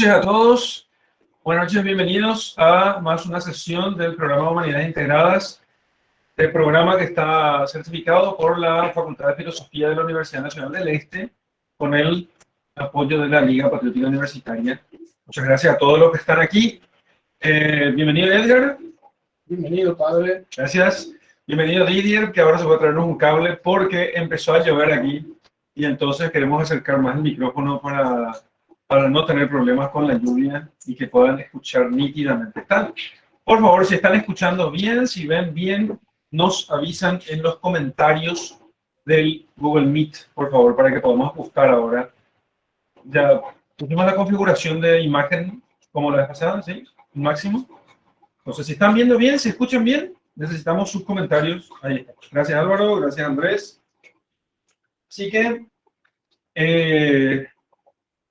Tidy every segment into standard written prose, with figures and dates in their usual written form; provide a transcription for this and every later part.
noches a todos. Buenas noches, bienvenidos a más una sesión del programa Humanidades Integradas, el programa que está certificado por la Facultad de Filosofía de la Universidad Nacional del Este, con el apoyo de la Liga Patriótica Universitaria. Muchas gracias a todos los que están aquí. Bienvenido, Edgar. Bienvenido, padre. Gracias. Bienvenido, Didier, que ahora se va a traernos un cable porque empezó a llover aquí y entonces queremos acercar más el micrófono para no tener problemas con la lluvia y que puedan escuchar nítidamente. Por favor, si están escuchando bien, si ven bien, nos avisan en los comentarios del Google Meet, por favor, para que podamos buscar ahora. Ya pusimos la configuración de imagen como la vez pasada, ¿sí? Máximo. Entonces, si están viendo bien, si escuchan bien, necesitamos sus comentarios. Ahí está. Gracias, Álvaro. Gracias, Andrés. Así que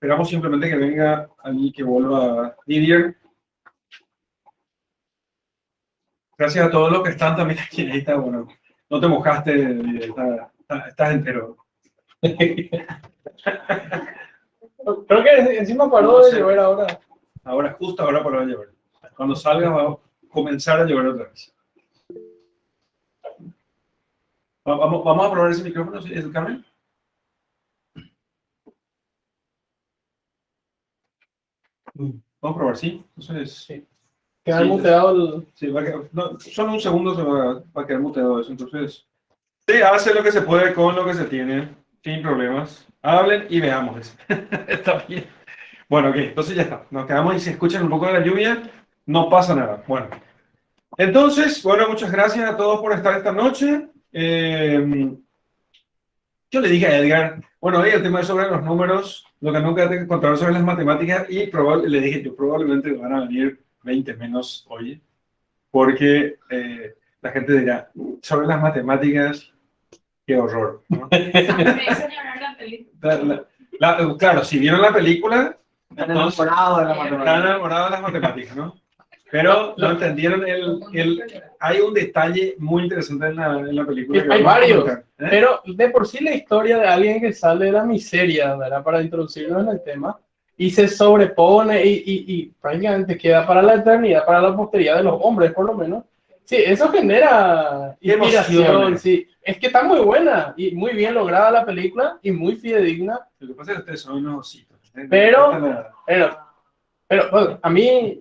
esperamos simplemente que venga allí, que vuelva Didier. Gracias a todos los que están también aquí. Ahí está, bueno, no te mojaste, Didier, estás entero. Creo que encima paró de llover ahora. Ahora, justo ahora paró de llover. Cuando salga va a comenzar a llover otra vez. Vamos a probar ese micrófono, ¿sí? ¿Es el cambio? Vamos a probar, ¿sí? Entonces, sí. Queda muteado el... Sí, no, solo un segundo se va a quedar muteado eso. Entonces, sí, hace lo que se puede con lo que se tiene, sin problemas. Hablen y veamos eso. Está bien. Bueno, ok, entonces ya está. Nos quedamos y si escuchan un poco de la lluvia, no pasa nada. Bueno, entonces, bueno, muchas gracias a todos por estar esta noche. Yo le dije a Edgar, bueno, hoy el tema es sobre los números, lo que nunca te encontraron sobre las matemáticas y le dije, yo probablemente van a venir 20 menos hoy, porque la gente dirá, sobre las matemáticas, qué horror, ¿no? Claro, si vieron la película, están enamorados de la matemática. Están enamorados de las matemáticas, ¿no? Pero no entendieron hay un detalle muy interesante en la película. Hay varios, pero de por sí la historia de alguien que sale de la miseria, ¿verdad? Para introducirnos en el tema, y se sobrepone y prácticamente queda para la eternidad, para la posteridad de los hombres, por lo menos. Sí, eso genera inspiración, sí. Es que está muy buena y muy bien lograda la película y muy fidedigna. Lo que pasa es que ustedes son unos ositos. Pero bueno, a mí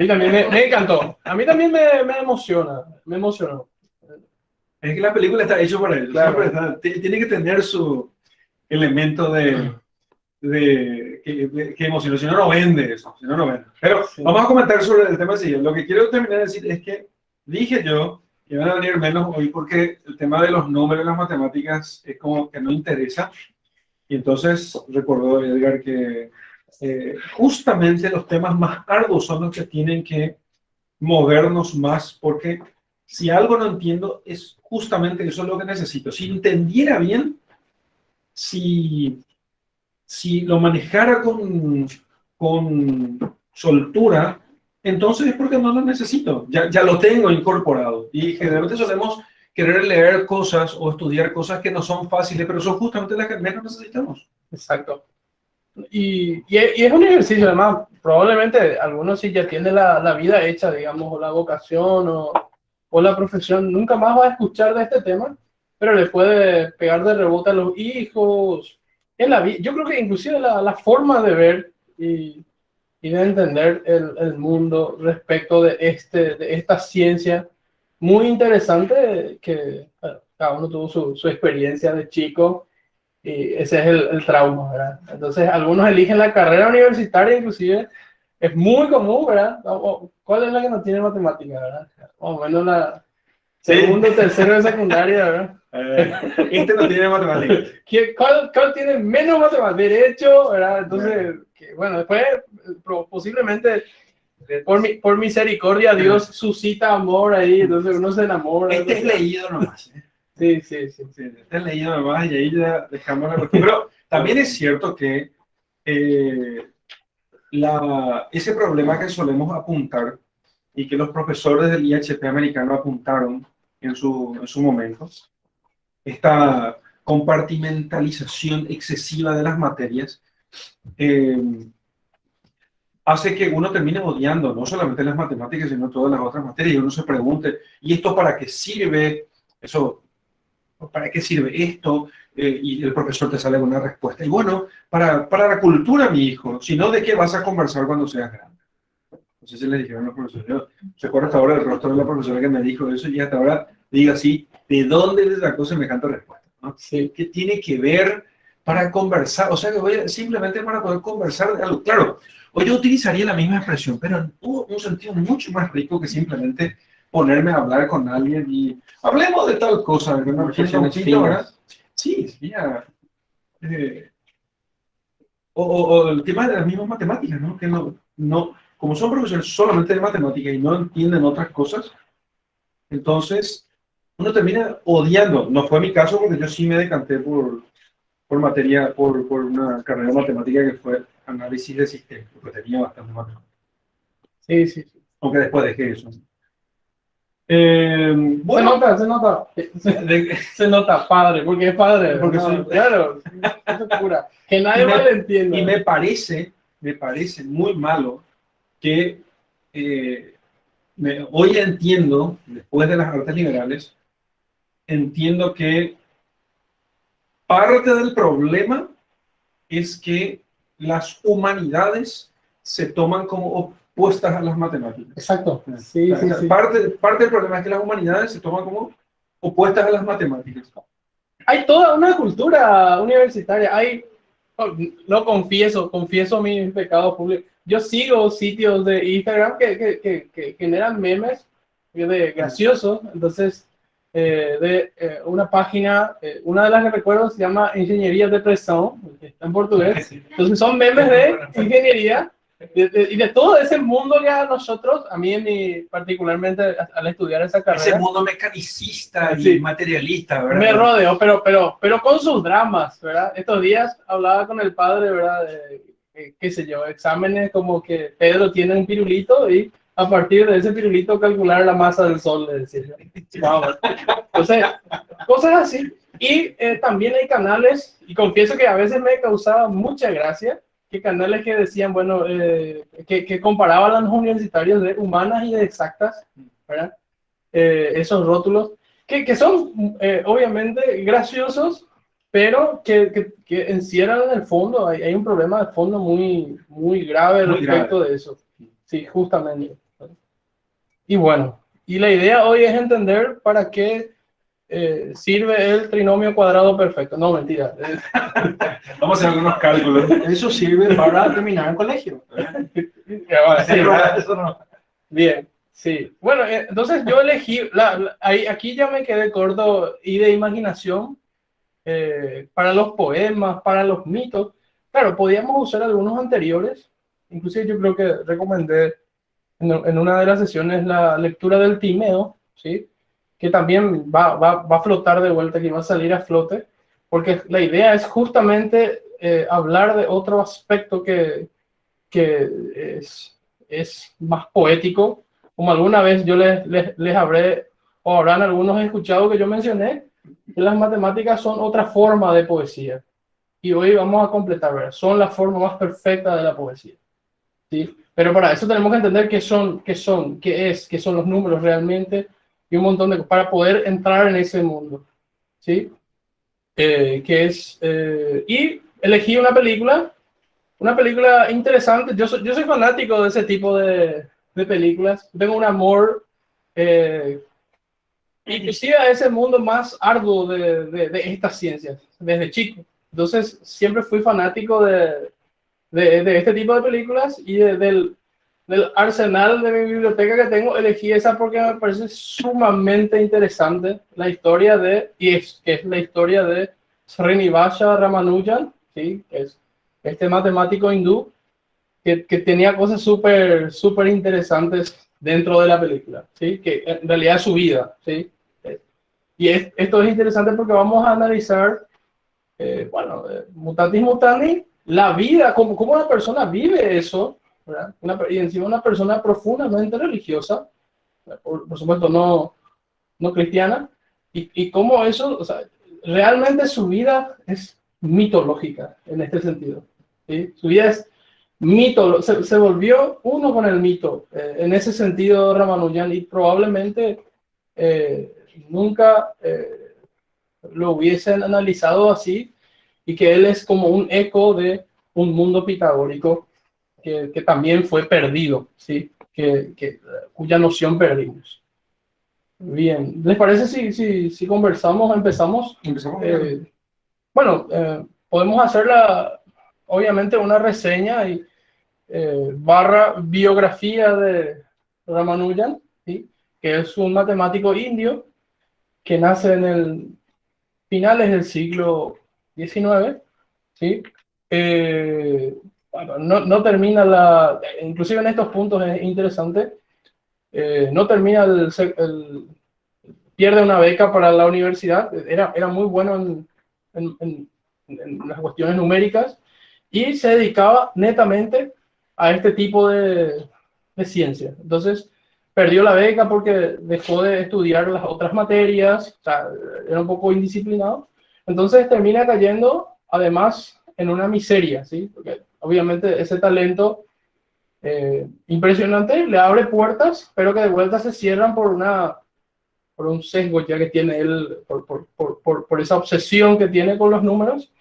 también me encantó. A mí también me emociona, me emocionó. Es que la película está hecha para eso. Claro. Tiene que tener su elemento que emociona. Si no, no vende eso. Si no, no vende. Pero sí. Vamos a comentar sobre el tema siguiente. Lo que quiero terminar de decir es que dije yo que van a venir menos hoy porque el tema de los números y las matemáticas es como que no interesa. Y entonces recordó Edgar que justamente los temas más arduos son los que tienen que movernos más, porque si algo no entiendo es justamente eso es lo que necesito. Si entendiera bien, si lo manejara con soltura, entonces es porque no lo necesito, ya lo tengo incorporado. Y generalmente solemos querer leer cosas o estudiar cosas que no son fáciles, pero son justamente las que menos necesitamos. Exacto. Y es un ejercicio, además, probablemente algunos sí ya tienen la vida hecha, digamos, o la vocación o la profesión, nunca más va a escuchar de este tema, pero le puede pegar de rebote a los hijos, en la vida. Yo creo que inclusive la forma de ver y de entender el mundo respecto de esta ciencia muy interesante que bueno, cada uno tuvo su experiencia de chico. Y ese es el trauma, ¿verdad? Entonces, algunos eligen la carrera universitaria, inclusive es muy común, ¿verdad? ¿Cuál es la que no tiene matemática, verdad? O menos la segundo, tercero de secundaria, ¿verdad? Este no tiene matemática. ¿Cuál tiene menos matemática? Derecho, ¿verdad? Entonces, bueno, después posiblemente por misericordia Dios suscita amor ahí, entonces uno se enamora. Este es leído nomás. Sí. Este es leído nomás y ahí ya dejamos la cuestión. Pero también es cierto que ese problema que solemos apuntar y que los profesores del IHP americano apuntaron en su momento, esta compartimentalización excesiva de las materias, hace que uno termine odiando no solamente las matemáticas, sino todas las otras materias, y uno se pregunte, ¿y esto para qué sirve? Eso, ¿para qué sirve esto? Y el profesor te sale con una respuesta. Y bueno, para la cultura, mi hijo, si no, ¿de qué vas a conversar cuando seas grande? No sé si le dijeron los profesores. Yo recuerdo hasta ahora el rostro de la profesora que me dijo eso y hasta ahora digo así, ¿de dónde le sacó semejante respuesta? ¿No? Sí. ¿Qué tiene que ver para conversar? O sea, que voy simplemente para poder conversar de algo. Claro, hoy yo utilizaría la misma expresión, pero en un sentido mucho más rico que simplemente ponerme a hablar con alguien y hablemos de tal cosa, de una reflexión fina. Sí, mira, o el tema de las mismas matemáticas, ¿no? Que no, como son profesores solamente de matemáticas y no entienden otras cosas, entonces uno termina odiando. No fue mi caso porque yo sí me decanté por materia, por una carrera de matemática que fue análisis de sistemas, porque tenía bastante matemáticas. Sí, sí, sí. Aunque después dejé eso. Se Bueno, nota, se nota padre, porque es padre. porque No, soy- claro, es locura. Que nadie y me, más lo entienda. y me parece muy malo que hoy entiendo, después de las artes liberales, entiendo que parte del problema es que las humanidades se toman como opuestas a las matemáticas. Exacto. Sí, sí, sí. Parte del problema es que las humanidades se toman como opuestas a las matemáticas. Hay toda una cultura universitaria. Lo confieso mis pecados públicos. Yo sigo sitios de Instagram que generan memes graciosos. Entonces, una página, una de las que recuerdo se llama Ingeniería de Presión, que está en portugués. Entonces, son memes de ingeniería y de todo ese mundo que a nosotros, a mí particularmente al estudiar esa carrera, ese mundo mecanicista y sí, materialista, ¿verdad? me rodeó, pero con sus dramas, ¿verdad? Estos días hablaba con el padre, ¿verdad? Qué sé yo, exámenes como que Pedro tiene un pirulito y a partir de ese pirulito calcular la masa del sol, le decía. Wow. Entonces, cosas así. Y también hay canales, y confieso que a veces me causaba mucha gracia, que canales que decían, bueno, que comparaban a los universitarios de humanas y de exactas, ¿verdad? Esos rótulos, que son obviamente graciosos, pero que encierran en el fondo, hay un problema de fondo muy grave Muy respecto grave. de eso. Sí, justamente. Y bueno, y la idea hoy es entender para qué sirve el trinomio cuadrado perfecto. No, mentira. Vamos a hacer algunos cálculos. Eso sirve para terminar el colegio. Sí, Eso no. bien, sí. Bueno, entonces yo elegí, aquí ya me quedé corto y de imaginación para los poemas, para los mitos. Claro, podíamos usar algunos anteriores. Inclusive yo creo que recomendé en una de las sesiones la lectura del Timeo, ¿sí? Que también va a flotar de vuelta, que va a salir a flote, porque la idea es justamente hablar de otro aspecto que es más poético, como alguna vez yo les habré, o habrán algunos escuchado que yo mencioné, que las matemáticas son otra forma de poesía. Y hoy vamos a completar, ¿verdad? Son la forma más perfecta de la poesía, ¿sí? Pero para eso tenemos que entender qué son los números realmente y un montón de para poder entrar en ese mundo, ¿sí? Y elegí una película interesante. Yo soy fanático de ese tipo de películas. Tengo un amor, inclusive a ese mundo más arduo de estas ciencias, desde chico. Entonces, siempre fui fanático de este tipo de películas y del arsenal de mi biblioteca que tengo. Elegí esa porque me parece sumamente interesante la historia que es la historia de Srinivasa Ramanujan, ¿sí? Que es este matemático hindú que tenía cosas súper interesantes dentro de la película, ¿sí? Que en realidad es su vida, ¿sí? Y esto es interesante porque vamos a analizar, mutatis mutandis, la vida, cómo una persona vive eso, ¿verdad? Y encima una persona profundamente religiosa, por supuesto no cristiana, y cómo eso, o sea, realmente su vida es mitológica en este sentido, ¿sí? Su vida mito, se volvió uno con el mito. En ese sentido, Ramanujan, y probablemente nunca lo hubiesen analizado así, y que él es como un eco de un mundo pitagórico que también fue perdido, ¿sí? Cuya noción perdimos. Bien, ¿les parece si conversamos, empezamos? Empezamos. Bueno, podemos hacer obviamente una reseña y barra biografía de Ramanujan, ¿sí? Que es un matemático indio que nace en el finales del siglo XIX, ¿sí? Bueno, no termina inclusive en estos puntos es interesante, no termina pierde una beca para la universidad, era muy bueno en las cuestiones numéricas y se dedicaba netamente a este tipo de ciencia. Entonces, perdió la beca porque dejó de estudiar las otras materias, o sea, era un poco indisciplinado. Entonces termina cayendo, además, en una miseria, ¿sí? Porque obviamente ese talento impresionante le abre puertas, pero que de vuelta se cierran por un sesgo ya que tiene él, por esa obsesión que tiene con los números.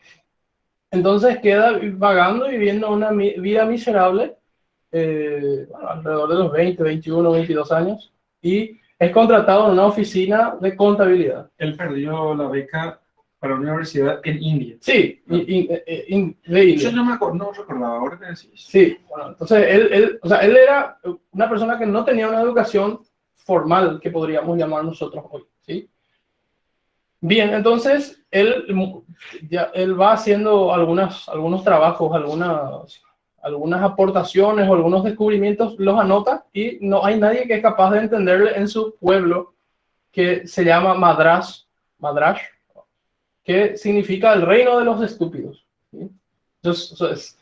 Entonces queda vagando y viviendo una vida miserable, bueno, alrededor de los 20, 21, 22 años, y es contratado en una oficina de contabilidad. Él perdió la beca para una universidad en India. Sí, ¿no? de India. Yo no recordaba, ahora que decís. Sí, bueno, entonces él era una persona que no tenía una educación formal que podríamos llamar nosotros hoy, ¿sí? Bien, entonces él va haciendo algunos trabajos, algunas aportaciones o algunos descubrimientos, los anota y no hay nadie que es capaz de entenderle en su pueblo, que se llama Madras, que significa el reino de los estúpidos, ¿sí? Entonces,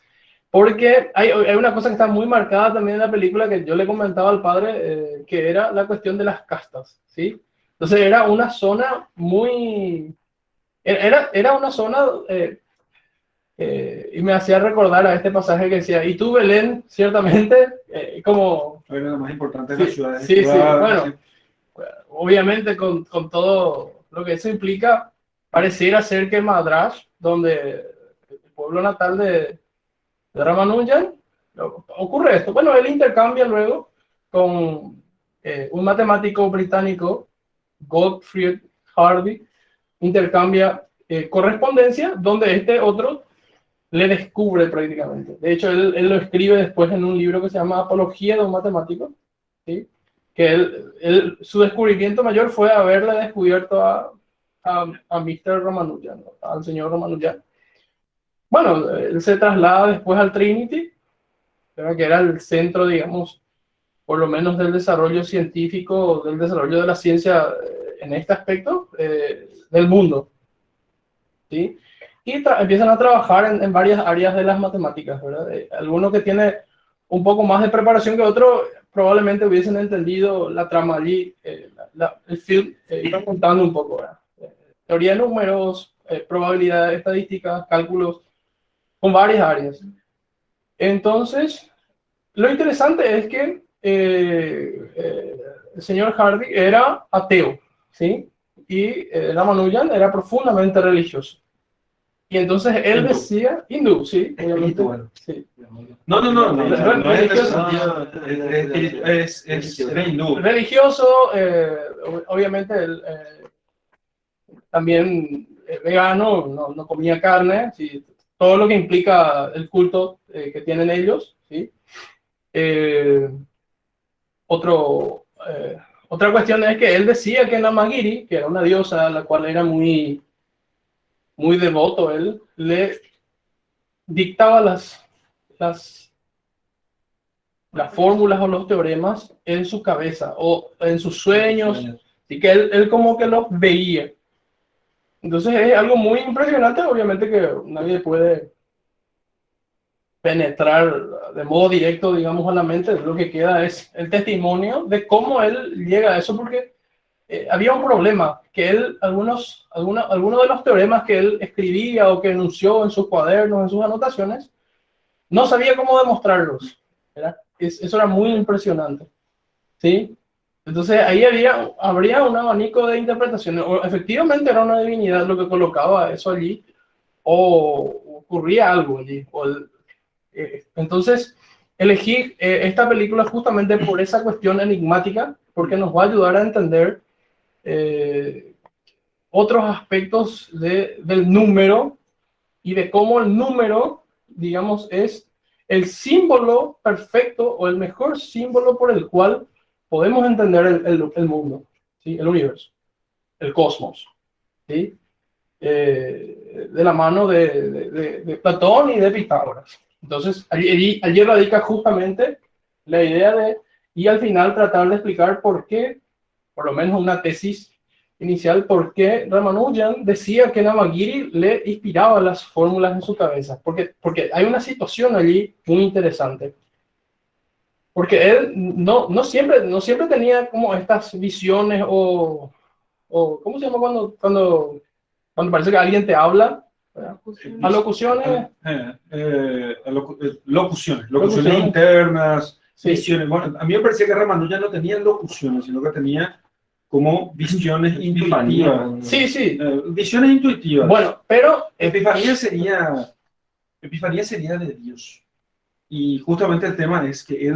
porque hay una cosa que está muy marcada también en la película que yo le comentaba al padre, que era la cuestión de las castas, ¿sí? Entonces era una zona era una zona, y me hacía recordar a este pasaje que decía, y tú, Belén, ciertamente, como... Era lo más importante de la ciudad. Sí, bueno, obviamente con todo lo que eso implica, pareciera ser que Madras, donde el pueblo natal de Ramanujan, ocurre esto. Bueno, él intercambia luego con un matemático británico, Gottfried Hardy, intercambia correspondencia donde este otro le descubre prácticamente. De hecho, él lo escribe después en un libro que se llama Apología de un matemático, ¿sí? Que su descubrimiento mayor fue haberle descubierto a Mr. Ramanujan, al señor Ramanujan. Bueno, él se traslada después al Trinity, que era el centro, digamos, por lo menos del desarrollo científico, del desarrollo de la ciencia en este aspecto del mundo, ¿sí? Y empiezan a trabajar en varias áreas de las matemáticas, ¿verdad? Alguno que tiene un poco más de preparación que otro, probablemente hubiesen entendido la trama allí, el film, iba contando un poco, ¿verdad? Teoría de números, probabilidad estadística, cálculos, con varias áreas. Entonces, lo interesante es que el señor Hardy era ateo, ¿sí? Y Ramanujan era profundamente religioso. Y entonces él decía, hindú, sí, obviamente. Sí. No, era hindú. Religioso, obviamente él también vegano, no comía carne, ¿sí? Todo lo que implica el culto que tienen ellos, ¿sí? Otra cuestión es que él decía que Namagiri, que era una diosa a la cual era muy devoto, él le dictaba las fórmulas o los teoremas en su cabeza o en sus sueños, y que él como que los veía. Entonces es algo muy impresionante, obviamente que nadie puede penetrar de modo directo, digamos, a la mente. Lo que queda es el testimonio de cómo él llega a eso, porque había un problema, que él, algunos de los teoremas que él escribía o que enunció en sus cuadernos, en sus anotaciones, no sabía cómo demostrarlos, ¿verdad? Eso era muy impresionante, ¿sí? Entonces ahí habría un abanico de interpretaciones, o efectivamente era una divinidad lo que colocaba eso allí, o ocurría algo allí. Entonces elegí esta película justamente por esa cuestión enigmática, porque nos va a ayudar a entender otros aspectos del número y de cómo el número, digamos, es el símbolo perfecto o el mejor símbolo por el cual podemos entender el mundo, ¿sí? El universo, el cosmos, ¿sí? De la mano de Platón y de Pitágoras. Entonces, allí radica justamente la idea y al final tratar de explicar por qué, por lo menos una tesis inicial, por qué Ramanujan decía que Navagiri le inspiraba las fórmulas en su cabeza. Porque hay una situación allí muy interesante. Porque él no siempre tenía como estas visiones o ¿cómo se llama cuando parece que alguien te habla? Alocuciones. Locuciones internas, Sí. visiones. Bueno, a mí me parecía que Ramanujan no tenía locuciones, sino que tenía como visiones intuitivas. Sí. Visiones intuitivas. Bueno, pero Epifanía sería de Dios. Y justamente el tema es que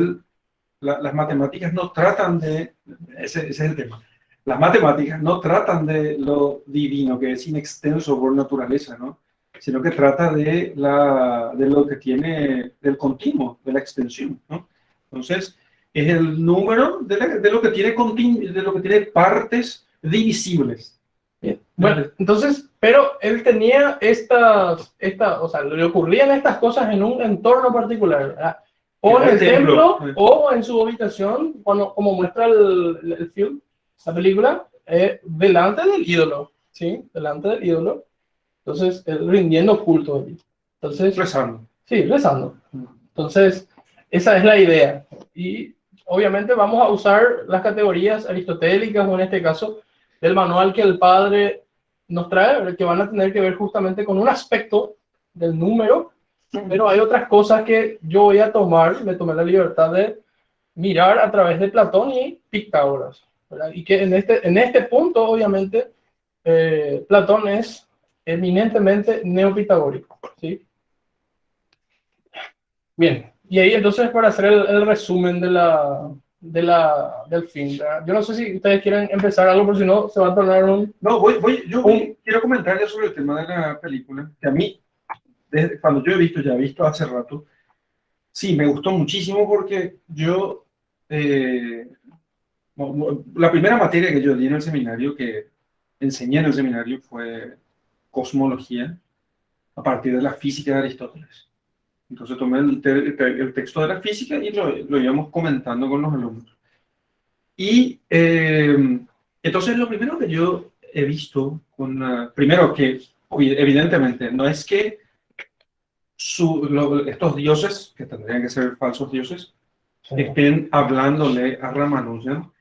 las matemáticas no tratan de, ese es el tema. Las matemáticas no tratan de lo divino, que es inextenso por naturaleza, ¿no? Sino que trata de lo que tiene, del continuo, de la extensión, ¿no? Entonces, es el número de lo que tiene partes divisibles. Bueno, entonces, pero él tenía o sea, le ocurrían estas cosas en un entorno particular, ¿verdad? O en el templo, o en su habitación, como muestra el film, la película, delante del ídolo, ¿sí? Delante del ídolo. Entonces, él rindiendo culto allí. Entonces, Rezando. Sí, rezando. Entonces, esa es la idea. Y obviamente vamos a usar las categorías aristotélicas, o en este caso, del manual que el padre nos trae, que van a tener que ver justamente con un aspecto del número, pero hay otras cosas que yo voy a me tomé la libertad de mirar a través de Platón y Pitágoras, ¿verdad? Y que en este punto, obviamente, Platón es eminentemente neopitagórico, ¿sí? Bien, y ahí entonces para hacer el resumen del film, ¿verdad? Yo no sé si ustedes quieren empezar algo, pero si no, se va a tornar un... No, quiero comentarles sobre el tema de la película, que a mí, cuando yo he visto hace rato, sí, me gustó muchísimo porque la primera materia que yo di en el seminario, que enseñé en el seminario, fue cosmología, a partir de la física de Aristóteles. Entonces tomé el texto de la física y lo íbamos comentando con los alumnos. Y entonces lo primero que yo he visto, primero que evidentemente no es que estos dioses, que tendrían que ser falsos dioses, estén hablándole a Ramanujan,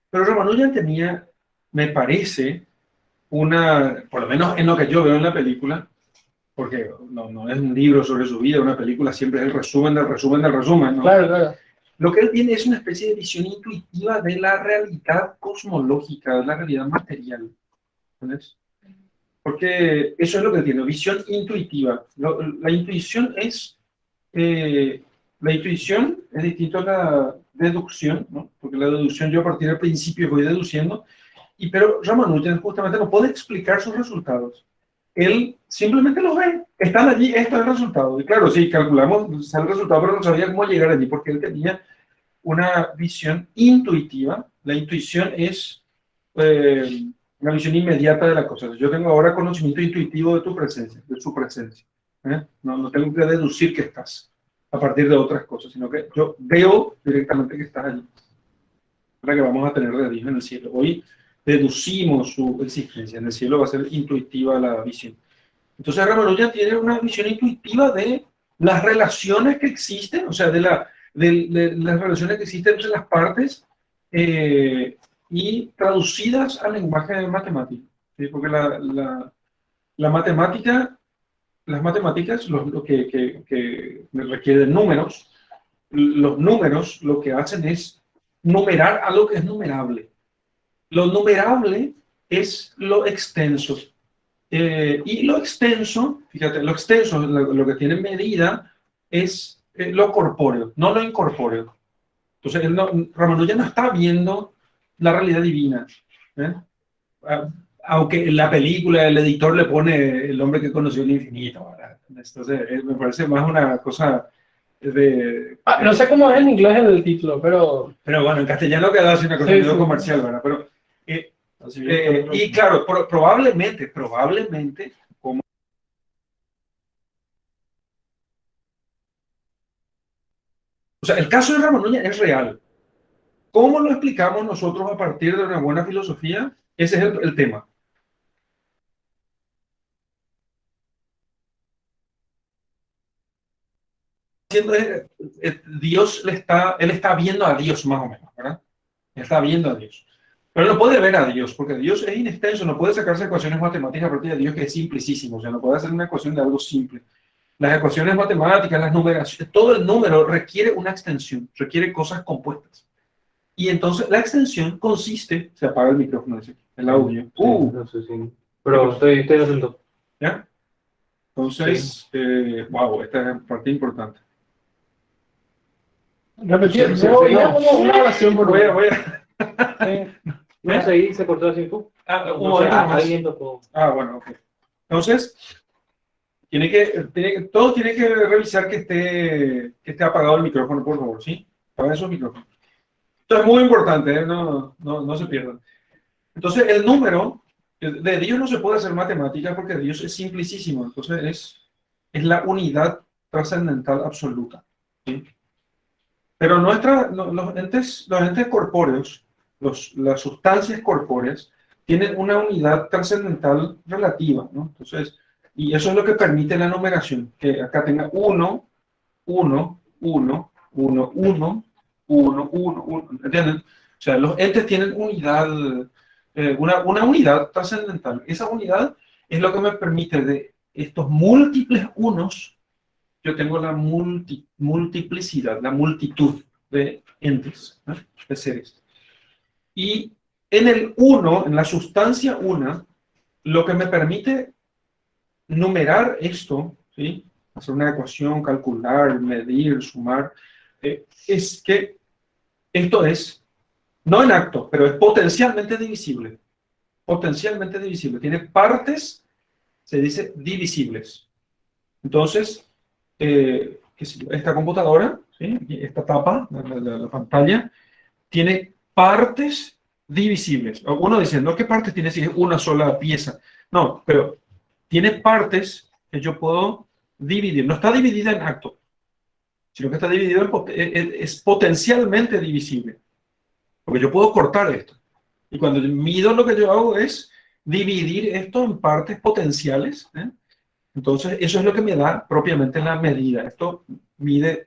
pero Ramanujan tenía, me parece, por lo menos en lo que yo veo en la película, porque no es un libro sobre su vida, una película siempre es el resumen del resumen del resumen, ¿no? Claro. Lo que él tiene es una especie de visión intuitiva de la realidad cosmológica, de la realidad material. ¿Entendés? Porque eso es lo que tiene, visión intuitiva. La intuición es distinto a la deducción, ¿no? Porque la deducción yo a partir del principio voy deduciendo, pero Ramanujan justamente no puede explicar sus resultados. Él simplemente los ve, están allí, esto es el resultado. Y claro, sí, calculamos, sale el resultado, pero no sabía cómo llegar allí, porque él tenía una visión intuitiva. La intuición es una visión inmediata de la cosa. Yo tengo ahora conocimiento intuitivo de tu presencia, de su presencia. No tengo que deducir que estás a partir de otras cosas, sino que yo veo directamente que estás allí. Para que vamos a tener de Dios en el cielo. Hoy deducimos su existencia. En el cielo va a ser intuitiva la visión. Entonces Ramanujan tiene una visión intuitiva de las relaciones que existen, o sea, de las relaciones que existen entre las partes y traducidas al lenguaje matemático. ¿Sí? Porque la matemática las matemáticas, lo que requieren números, los números lo que hacen es numerar algo que es numerable. Lo numerable es lo extenso. Y lo extenso, fíjate, lo extenso, lo que tiene medida, es lo corpóreo, no lo incorpóreo. Entonces, Ramanuja no está viendo la realidad divina. ¿Eh? Aunque en la película el editor le pone el hombre que conoció el infinito, ¿verdad? Entonces, me parece más una cosa de... No sé cómo es en inglés el título, pero bueno, en castellano queda así una cosa medio comercial, ¿verdad? Pero, y claro, probablemente, como... O sea, el caso de Ramanuja es real. ¿Cómo lo explicamos nosotros a partir de una buena filosofía? Ese es el tema. Dios él está viendo a Dios más o menos, ¿verdad? Él está viendo a Dios. Pero no puede ver a Dios, porque Dios es inextenso, no puede sacarse ecuaciones matemáticas a partir de Dios, que es simplicísimo, o sea, no puede hacer una ecuación de algo simple. Las ecuaciones matemáticas, las numeraciones, todo el número requiere una extensión, requiere cosas compuestas. Y entonces la extensión consiste, se apaga el micrófono, el audio. No sé si... Pero estoy atento. ¿Ya? Entonces, wow, esta es parte importante. repetir, Sí, como una oración por voy día. a... No sé, ahí se cortó así. No sé, Alguien tocó. bueno, ok. Entonces, todos tienen que revisar que esté apagado el micrófono, por favor, ¿sí? Apaga esos micrófonos. Esto es muy importante, ¿eh? No se pierdan. Entonces, el número de Dios no se puede hacer matemática porque Dios es simplicísimo. Entonces, es la unidad trascendental absoluta, ¿sí? Pero los entes corpóreos, las sustancias corpóreas, tienen una unidad trascendental relativa, ¿no? Entonces, y eso es lo que permite la numeración, que acá tenga 1, 1, 1, 1, 1, 1, 1, 1, ¿entienden? O sea, los entes tienen una unidad trascendental. Esa unidad es lo que me permite de estos múltiples unos, yo tengo la multiplicidad, la multitud de entes, ¿no? De seres. Y en el uno, en la sustancia una, lo que me permite numerar esto, ¿sí? Hacer una ecuación, calcular, medir, sumar, es que esto es, no en acto, pero es potencialmente divisible. Potencialmente divisible. Tiene partes, se dice divisibles. Entonces, esta computadora, ¿sí? Esta tapa, la pantalla, tiene partes divisibles. Uno dice, ¿no? ¿Qué partes tiene si es una sola pieza? No, pero tiene partes que yo puedo dividir. No está dividida en acto, sino que está dividido es potencialmente divisible. Porque yo puedo cortar esto. Y cuando mido, lo que yo hago es dividir esto en partes potenciales, ¿eh? Entonces, eso es lo que me da propiamente la medida. Esto mide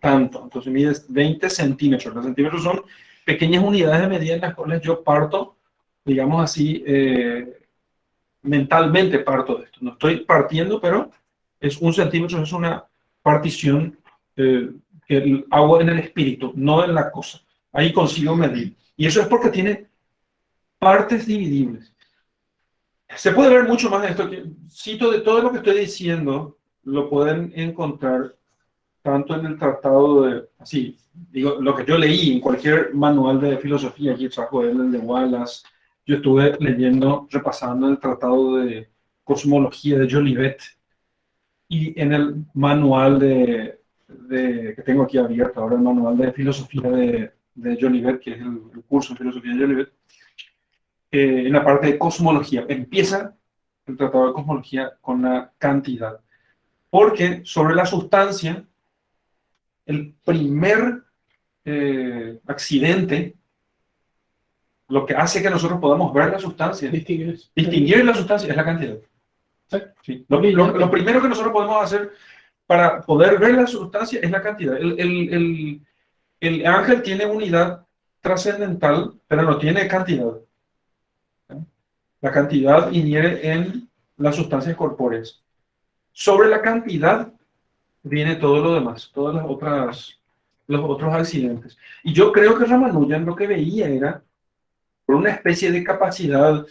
tanto. Entonces, mide 20 centímetros. Los centímetros son pequeñas unidades de medida en las cuales yo parto, digamos así, mentalmente parto de esto. No estoy partiendo, pero es 1 centímetro, es una partición que hago en el espíritu, no en la cosa. Ahí consigo medir. Y eso es porque tiene partes dividibles. Se puede ver mucho más de esto. Cito de todo lo que estoy diciendo, lo pueden encontrar tanto en el tratado así, digo, lo que yo leí en cualquier manual de filosofía, aquí trajo él, el de Wallace. Yo estuve leyendo, repasando el tratado de cosmología de Jolivet y en el manual que tengo aquí abierto ahora, el manual de filosofía de Jolivet, que es el curso de filosofía de Jolivet. En la parte de cosmología. Empieza el tratado de cosmología con la cantidad. Porque sobre la sustancia, el primer accidente, lo que hace que nosotros podamos ver la sustancia, distinguir la sustancia, es la cantidad. Sí. Lo primero que nosotros podemos hacer para poder ver la sustancia es la cantidad. El ángel tiene unidad trascendental, pero no tiene cantidad. La cantidad inhiere en las sustancias corpóreas. sobre la cantidad viene todo lo demás, todas los otros accidentes. Y yo creo que Ramanujan lo que veía era, por una especie de capacidad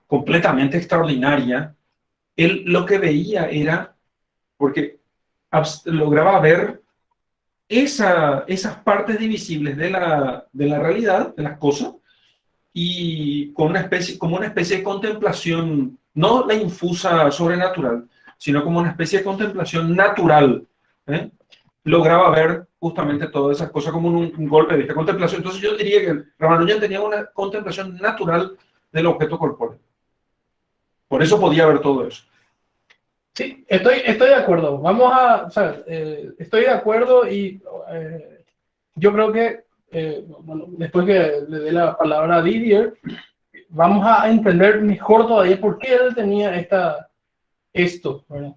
completamente extraordinaria, él lo que veía era, porque lograba ver esas partes divisibles de la realidad, de las cosas, y con como una especie de contemplación, no la infusa sobrenatural, sino como una especie de contemplación natural, ¿eh? Lograba ver justamente todas esas cosas como un golpe de esta contemplación. Entonces yo diría que Ramanujan tenía una contemplación natural del objeto corpóreo. Por eso podía ver todo eso. Sí, estoy de acuerdo. O sea, estoy de acuerdo y yo creo que, bueno, después que le dé la palabra a Didier, vamos a entender mejor todavía por qué él tenía esto, ¿verdad?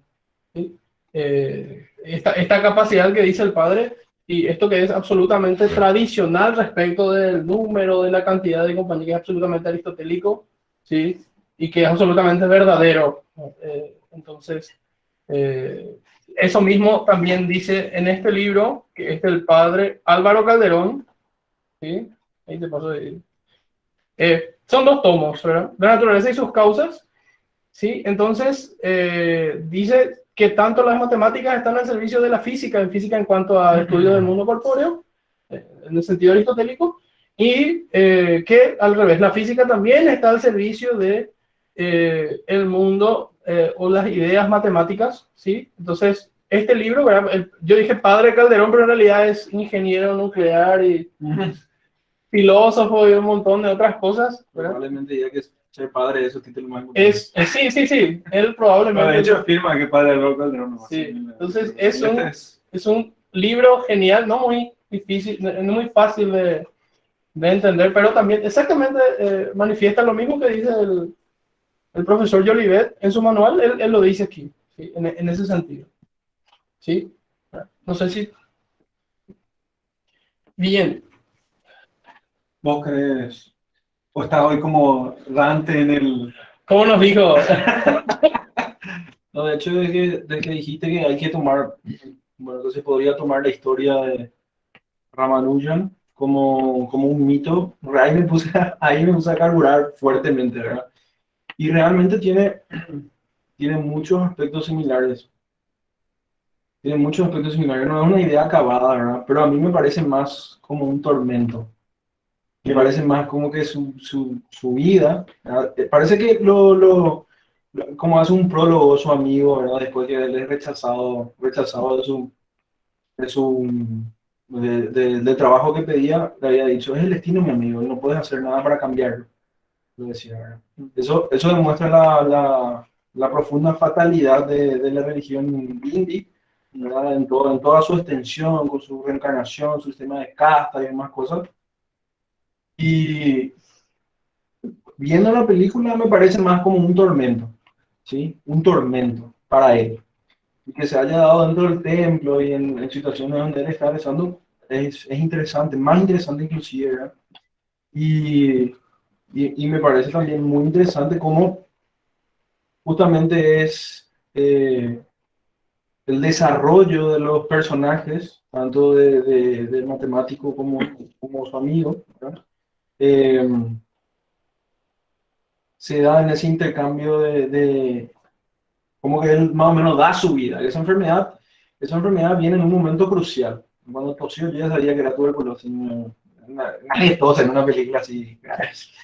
¿Sí? Esta capacidad que dice el padre y esto que es absolutamente tradicional respecto del número, de la cantidad de compañía, que es absolutamente aristotélico, ¿sí? Y que es absolutamente verdadero. Entonces, eso mismo también dice en este libro, que es del padre Álvaro Calderón, ¿sí? Ahí te paso de... son 2 tomos, ¿verdad? La naturaleza y sus causas, ¿sí? Entonces, dice que tanto las matemáticas están al servicio de la física, en cuanto a estudio del mundo corpóreo, en el sentido aristotélico, y que al revés, la física también está al servicio de el mundo o las ideas matemáticas, ¿sí? Entonces, este libro, ¿verdad? Yo dije padre Calderón, pero en realidad es ingeniero nuclear y filósofo y un montón de otras cosas, ¿verdad? Probablemente diga que ser padre es su título más importante. Sí, él probablemente... De hecho, afirma que padre Álvaro Calderón no va a ser. Sí, entonces es un libro genial, no muy difícil, no muy fácil de entender, pero también exactamente manifiesta lo mismo que dice el profesor Jolivet en su manual, él lo dice aquí, ¿sí? En ese sentido. ¿Sí? No sé si... Bien. ¿Vos crees? ¿O estás hoy como Dante en el... ¿Cómo nos dijo? No, de hecho, desde que dijiste que hay que tomar, bueno, entonces podría tomar la historia de Ramanujan como un mito. Ahí me puse a carburar fuertemente, ¿verdad? Y realmente tiene muchos aspectos similares. Tiene muchos aspectos similares. No es una idea acabada, ¿verdad? Pero a mí me parece más como un tormento. Me parece más como que su vida, ¿verdad? Parece que como hace un prólogo su amigo, ¿verdad? Después que él es rechazado del trabajo que pedía, le había dicho, es el destino, mi amigo, y no puedes hacer nada para cambiarlo, lo decía, ¿verdad? Eso demuestra la profunda fatalidad de la religión hindi, ¿verdad? En toda su extensión, con su reencarnación, su sistema de casta y demás cosas. Y viendo la película me parece más como un tormento, ¿sí? Un tormento para él. Y que se haya dado dentro del templo y en situaciones donde él está rezando es interesante, más interesante inclusive, ¿verdad? Y me parece también muy interesante cómo justamente es el desarrollo de los personajes, tanto del matemático como su amigo, ¿verdad? Se da en ese intercambio como que él más o menos da su vida. Esa enfermedad viene en un momento crucial. Cuando tosió, yo ya sabía que era tuberculosis. Nadie tose en una película así.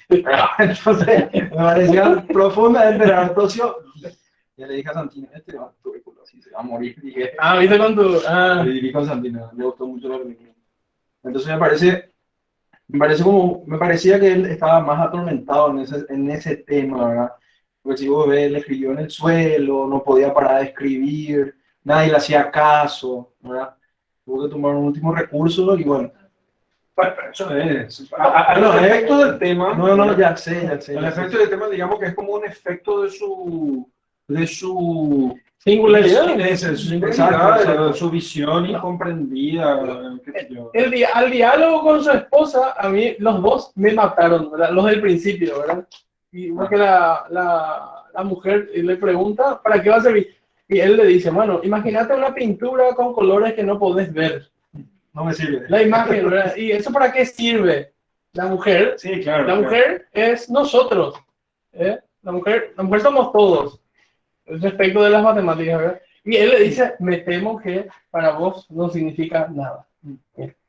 Entonces, me parecía profunda de esperar. Tosió. Ya le dije a Santino, este va a tuberculosis, se va a morir. Dije, ¿Viste con tu...? Y vi con Santino, me gustó mucho la película. Entonces me parecía que él estaba más atormentado en ese tema, ¿verdad? Porque si vos ves, él escribió en el suelo, no podía parar de escribir, nadie le hacía caso, ¿verdad? Tuvo que tomar un último recurso y bueno. Bueno, eso es. El efecto del tema. No, ya sé. El efecto del tema, digamos que es como un efecto de su Singularidad. De su visión incomprendida. Qué sé yo. Al diálogo con su esposa, a mí los dos me mataron, ¿verdad? Los del principio, ¿verdad? Y porque la mujer le pregunta, ¿para qué va a servir? Y él le dice, bueno, imagínate una pintura con colores que no podés ver. No me sirve. La imagen, ¿verdad? ¿Y eso para qué sirve? La mujer, Sí, claro. la mujer es nosotros. ¿Eh? La mujer somos todos. Respecto de las matemáticas, ¿verdad? Y él le dice, me temo que para vos no significa nada.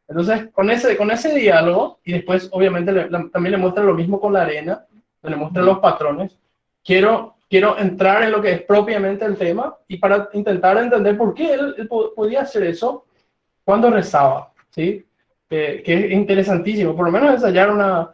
Entonces, con ese diálogo, y después obviamente también le muestra lo mismo con la arena, le muestra los patrones, quiero entrar en lo que es propiamente el tema y para intentar entender por qué él podía hacer eso cuando rezaba, ¿sí? Que es interesantísimo, por lo menos ensayar una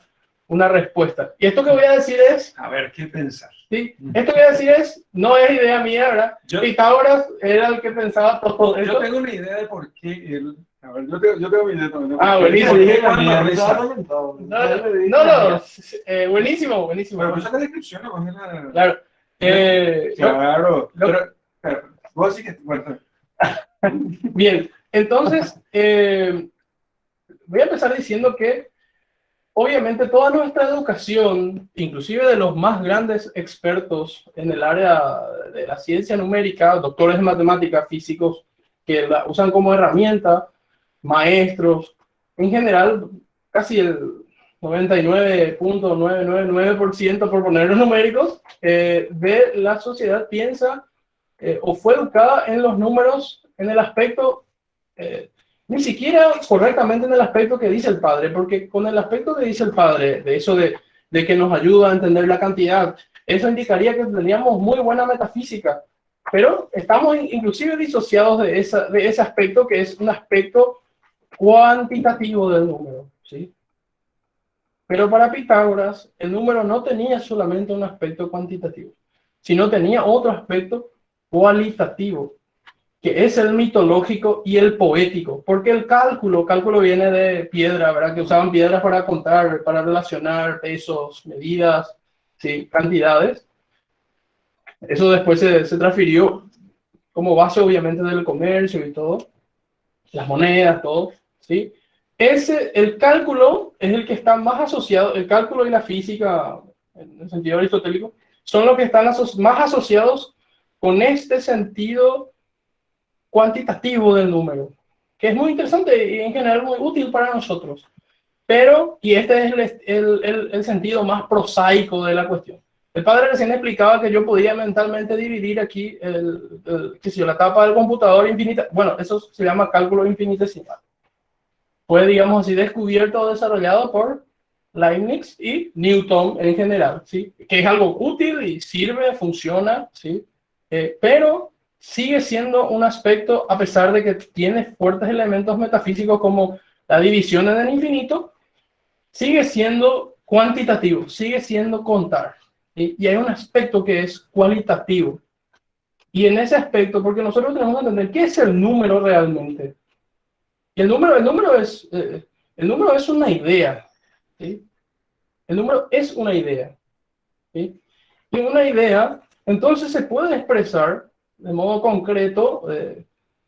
respuesta. Y esto que voy a decir es... A ver, ¿qué pensar? Sí, esto que voy a decir no es idea mía, ¿verdad? Pitágoras era el que pensaba todo esto. Yo tengo una idea de por qué él... A ver, yo tengo mi idea también. Buenísimo. Buenísimo. Bueno, pues esa descripción no es la... Claro. Claro. Pero, vos sí que... Bueno. Bien, entonces, voy a empezar diciendo que obviamente toda nuestra educación, inclusive de los más grandes expertos en el área de la ciencia numérica, doctores de matemáticas, físicos, que la usan como herramienta, maestros, en general, casi el 99.999%, por ponerlos numéricos, de la sociedad piensa o fue educada en los números, en el aspecto... ni siquiera correctamente en el aspecto que dice el padre, porque con el aspecto que dice el padre, de eso de que nos ayuda a entender la cantidad, eso indicaría que teníamos muy buena metafísica, pero estamos inclusive disociados de ese aspecto que es un aspecto cuantitativo del número, ¿sí? Pero para Pitágoras, el número no tenía solamente un aspecto cuantitativo, sino tenía otro aspecto cualitativo, que es el mitológico y el poético, porque el cálculo viene de piedra, ¿verdad? Que usaban piedras para contar, para relacionar pesos, medidas, ¿sí? Cantidades. Eso después se transfirió como base, obviamente, del comercio y todo, las monedas, todo, ¿sí? El cálculo es el que está más asociado, el cálculo y la física, en el sentido aristotélico, son los que están más asociados con este sentido cuantitativo del número, que es muy interesante y en general muy útil para nosotros. Pero, y este es el sentido más prosaico de la cuestión. El padre recién explicaba que yo podía mentalmente dividir aquí la tapa del computador infinita. Bueno, eso se llama cálculo infinitesimal. Fue, digamos así, descubierto o desarrollado por Leibniz y Newton en general, ¿sí? Que es algo útil y sirve, funciona, ¿sí? Pero sigue siendo un aspecto, a pesar de que tiene fuertes elementos metafísicos como la división en el infinito, sigue siendo cuantitativo, sigue siendo contar. Y hay un aspecto que es cualitativo. Y en ese aspecto, porque nosotros tenemos que entender qué es el número realmente. Y el número es una idea, ¿sí? El número es una idea, ¿sí? Y una idea, entonces se puede expresar de modo concreto,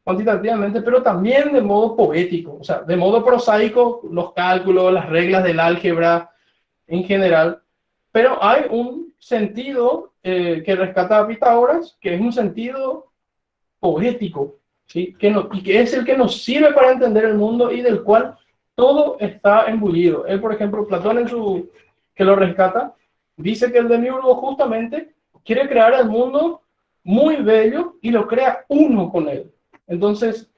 cuantitativamente, pero también de modo poético, o sea, de modo prosaico, los cálculos, las reglas del álgebra en general, pero hay un sentido que rescata a Pitágoras, que es un sentido poético, ¿sí? Y que es el que nos sirve para entender el mundo y del cual todo está embullido. Él, por ejemplo, Platón, que lo rescata, dice que el demiurgo justamente quiere crear el mundo muy bello y lo crea uno con él. Entonces,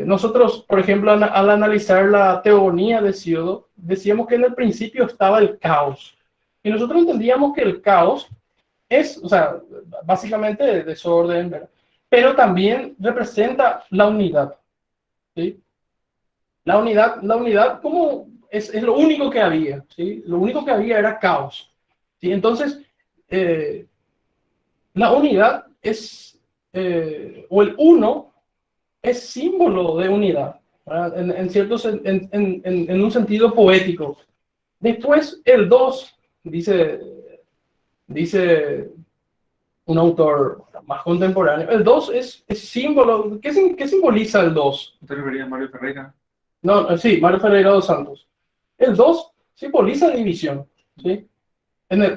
nosotros, por ejemplo, al analizar la teogonía de Hesíodo, decíamos que en el principio estaba el caos. Y nosotros entendíamos que el caos es, o sea, básicamente desorden, ¿verdad? Pero también representa la unidad, ¿sí? La unidad como es lo único que había, ¿sí? Lo único que había era caos, ¿sí? Entonces, la unidad es, o el uno, es símbolo de unidad, en un sentido poético. Después, el dos, dice un autor más contemporáneo, el 2 es símbolo. ¿Qué simboliza el 2? ¿Te referías a Mario Ferreira? No, sí, Mario Ferreira dos Santos. El 2 simboliza división, ¿sí?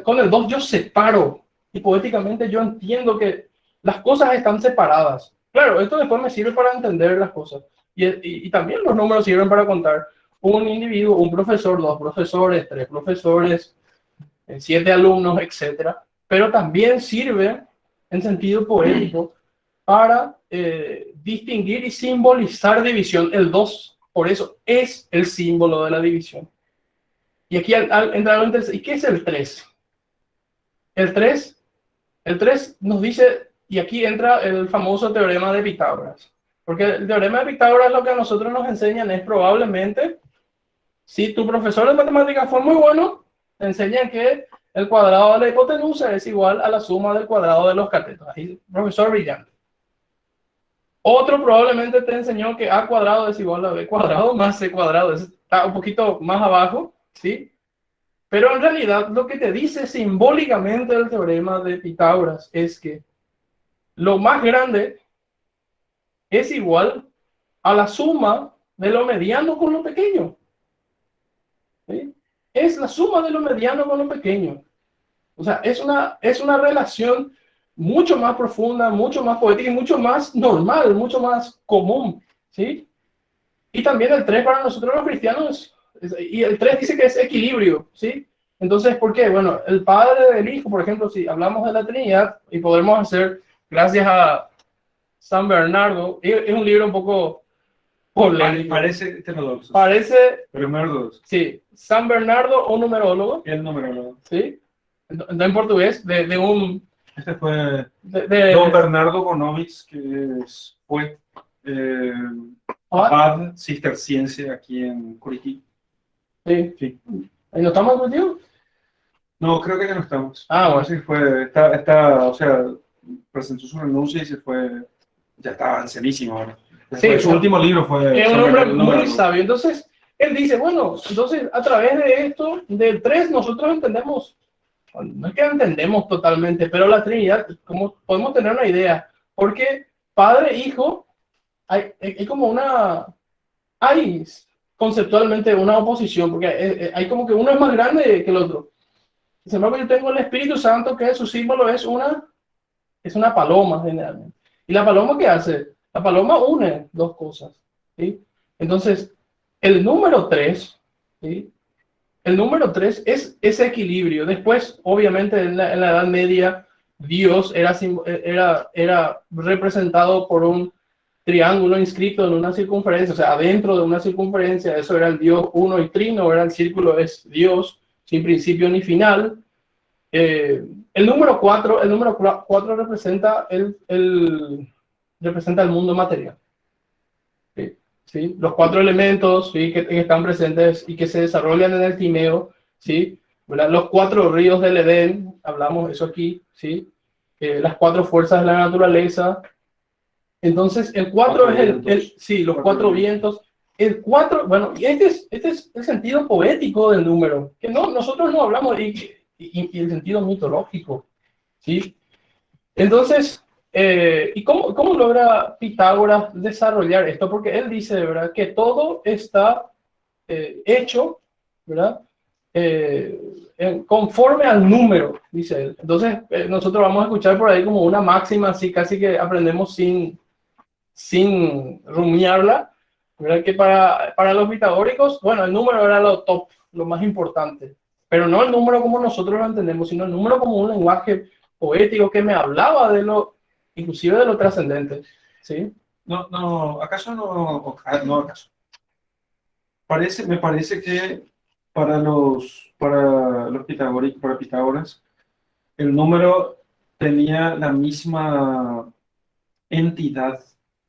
Con el 2 yo separo, y poéticamente yo entiendo que las cosas están separadas. Claro, esto después me sirve para entender las cosas. Y también los números sirven para contar un individuo, un profesor, dos profesores, tres profesores, 7 alumnos, etcétera. Pero también sirve en sentido poético para distinguir y simbolizar división. El 2, por eso, es el símbolo de la división. Y aquí entra algo interesante. ¿Y qué es el 3? El 3 nos dice, y aquí entra el famoso teorema de Pitágoras. Porque el teorema de Pitágoras lo que a nosotros nos enseñan es probablemente, si tu profesor de matemáticas fue muy bueno, te enseñan que el cuadrado de la hipotenusa es igual a la suma del cuadrado de los catetos. Ahí, profesor brillante. Otro probablemente te enseñó que a cuadrado es igual a b cuadrado más c cuadrado. Está un poquito más abajo, ¿sí? Pero en realidad lo que te dice simbólicamente el teorema de Pitágoras es que lo más grande es igual a la suma de lo mediano con lo pequeño. ¿Sí? Es la suma de lo mediano con lo pequeño. O sea, es una relación mucho más profunda, mucho más poética y mucho más normal, mucho más común. ¿Sí? Y también el 3 para nosotros los cristianos, y el 3 dice que es equilibrio. ¿Sí? Entonces, ¿por qué? Bueno, el Padre del Hijo, por ejemplo, si hablamos de la Trinidad, y podremos hacer, gracias a San Bernardo, es un libro un poco polémico. Parece heterodoxo. Parece, Pero es heterodoxo. sí, San Bernardo, un numerólogo. El numerólogo. Sí, en portugués, de un... Este fue de- Don Bernardo Bonovich, que fue abad cisterciense aquí en Curitiba. sí. Sí. ¿Ahí no estamos contigo? No, creo que ya no estamos. Ah, bueno. Sí, o sea, presentó su renuncia y se fue, ya estaba ancianísimo ahora. Sí, Su último libro fue... Es un sobre hombre el muy numerólogo. sabio. Entonces, él dice, bueno, entonces a través de esto, del 3, nosotros entendemos, no es que entendemos totalmente, pero la Trinidad, como podemos tener una idea, porque Padre, Hijo, hay como hay conceptualmente una oposición, porque hay como que uno es más grande que el otro. Sin embargo, yo tengo el Espíritu Santo, que su símbolo es una paloma, generalmente. ¿Y la paloma qué hace? La paloma une dos cosas, ¿sí? Entonces, el número 3, ¿sí? El número 3 es ese equilibrio. Después, obviamente, en la Edad Media, Dios era representado por un triángulo inscrito en una circunferencia, o sea, adentro de una circunferencia. Eso era el Dios uno y trino, era el círculo, es Dios sin principio ni final. El número 4 representa representa el mundo material. ¿Sí? ¿Sí? Los 4 elementos, ¿sí? que están presentes y que se desarrollan en el Timeo, ¿sí? ¿Verdad? Los 4 ríos del Edén, hablamos eso aquí, ¿sí? Las 4 fuerzas de la naturaleza. Entonces, el 4 es sí, los 4 vientos. El 4, bueno, y este es el sentido poético del número, que nosotros no hablamos, y el sentido mitológico, ¿sí? Entonces, ¿y cómo logra Pitágoras desarrollar esto? Porque él dice, ¿verdad?, que todo está hecho, ¿verdad?, conforme al número, dice él. Entonces, nosotros vamos a escuchar por ahí como una máxima, así casi que aprendemos sin rumiarla, ¿verdad?, que para los pitagóricos, bueno, el número era lo top, lo más importante, pero no el número como nosotros lo entendemos, sino el número como un lenguaje poético que me hablaba inclusive de lo trascendente, ¿sí? No, ¿acaso no? No, ¿acaso? Me parece que para los pitagóricos, para Pitágoras, el número tenía la misma entidad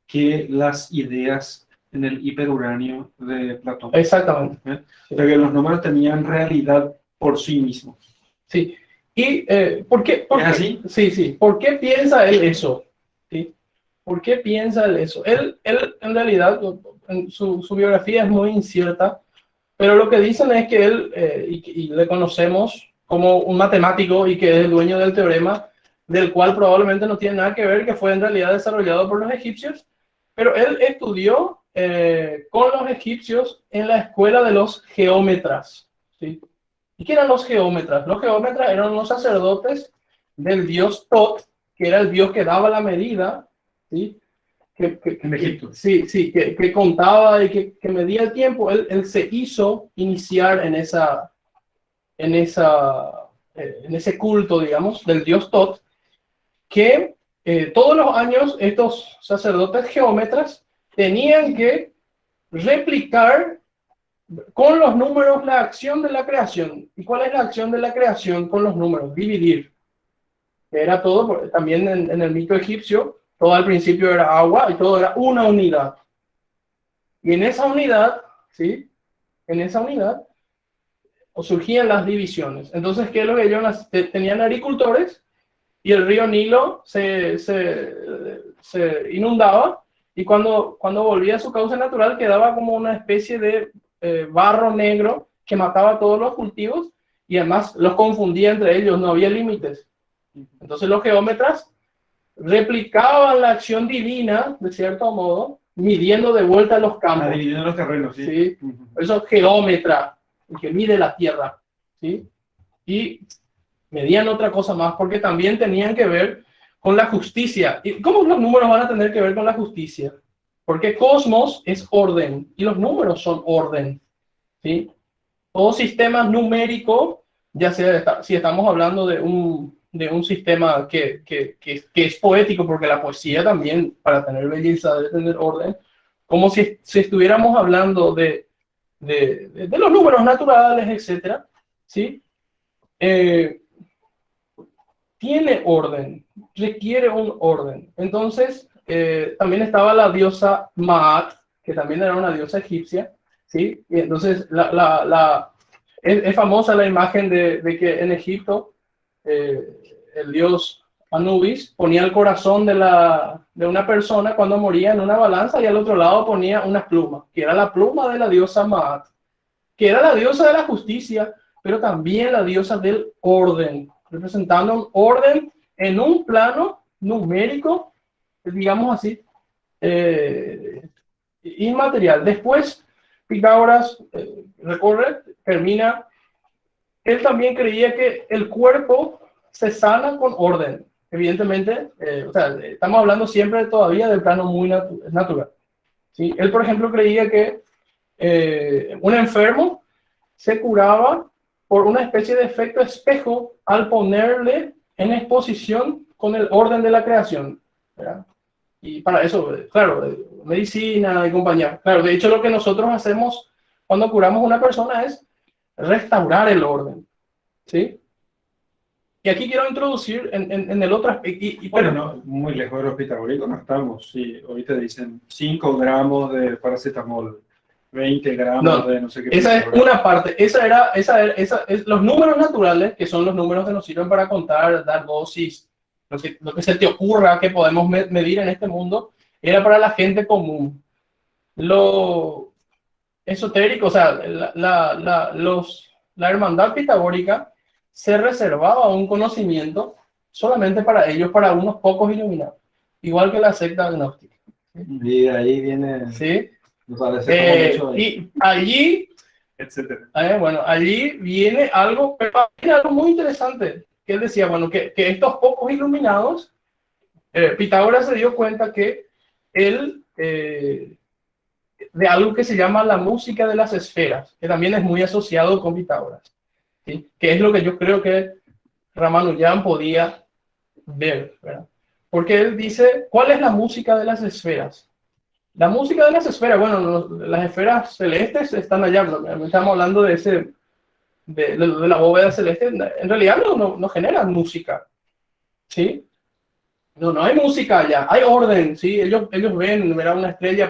que las ideas en el hiperuranio de Platón. Exactamente. O sea, que los números tenían realidad por sí mismos. Sí. ¿Y por qué? ¿Es así? Sí. ¿Por qué piensa él eso? ¿Sí? ¿Por qué piensa él eso? Él en realidad, su biografía es muy incierta, pero lo que dicen es que él, y le conocemos como un matemático y que es el dueño del teorema, del cual probablemente no tiene nada que ver, que fue en realidad desarrollado por los egipcios, pero él estudió con los egipcios en la escuela de los geómetras, ¿sí? ¿Y qué eran los geómetras? Los geómetras eran los sacerdotes del dios Tot, que era el dios que daba la medida, ¿sí? En Egipto. Sí, que contaba y que medía el tiempo, él se hizo iniciar en ese culto, digamos, del dios Tot, que todos los años estos sacerdotes geómetras tenían que replicar con los números la acción de la creación. ¿Y cuál es la acción de la creación con los números? Dividir. Era todo, también en el mito egipcio, todo al principio era agua y todo era una unidad. Y en esa unidad, ¿sí? En esa unidad surgían las divisiones. Entonces, ¿qué es lo que ellos tenían? Agricultores y el río Nilo se inundaba y cuando volvía a su cauce natural quedaba como una especie de barro negro que mataba todos los cultivos y además los confundía entre ellos, no había límites. Entonces los geómetras replicaban la acción divina, de cierto modo, midiendo de vuelta los campos. Dividiendo los terrenos, sí. ¿Sí? Por eso geómetra, el que mide la tierra, ¿sí? Y medían otra cosa más, porque también tenían que ver con la justicia. ¿Y cómo los números van a tener que ver con la justicia? Porque cosmos es orden, y los números son orden, ¿sí? Todo sistema numérico, ya sea si estamos hablando de un sistema que es poético, porque la poesía también, para tener belleza, debe tener orden, como si estuviéramos hablando de los números naturales, etcétera, ¿sí? Tiene orden, requiere un orden. Entonces, también estaba la diosa Maat, que también era una diosa egipcia, ¿sí? Y entonces, es famosa la imagen de que en Egipto, el dios Anubis ponía el corazón de una persona cuando moría en una balanza y al otro lado ponía una pluma, que era la pluma de la diosa Maat, que era la diosa de la justicia, pero también la diosa del orden, representando un orden en un plano numérico, digamos así, inmaterial. Después, Pitágoras termina, él también creía que el cuerpo se sana con orden. Evidentemente, estamos hablando siempre todavía del plano muy natural, ¿sí? Él, por ejemplo, creía que un enfermo se curaba por una especie de efecto espejo al ponerle en exposición con el orden de la creación, ¿verdad? Y para eso, claro, medicina y compañía. Claro, de hecho lo que nosotros hacemos cuando curamos a una persona es restaurar el orden, ¿sí? Y aquí quiero introducir en el otro aspecto. Bueno, no, muy lejos de los pitagóricos no estamos. Sí, hoy te dicen 5 gramos de paracetamol, 20 gramos de no sé qué. Esa es una parte. Los números naturales, que son los números que nos sirven para contar, dar dosis, lo que se te ocurra que podemos medir en este mundo, era para la gente común. Lo esotérico, o sea, la hermandad pitagórica se reservaba un conocimiento solamente para ellos, para unos pocos iluminados, igual que la secta agnóstica. Y de ahí viene... ¿Sí? Y allí, etcétera. bueno, allí viene algo muy interesante, que él decía, bueno, que estos pocos iluminados, Pitágoras se dio cuenta que él, de algo que se llama la música de las esferas, que también es muy asociado con Pitágoras, ¿sí? Que es lo que yo creo que Ramanujan podía ver, ¿verdad? Porque él dice, ¿cuál es la música de las esferas? La música de las esferas, bueno, las esferas celestes están allá, estamos hablando de la bóveda celeste, en realidad no generan música, ¿sí? No hay música allá, hay orden, ¿sí? Ellos ven, verán una estrella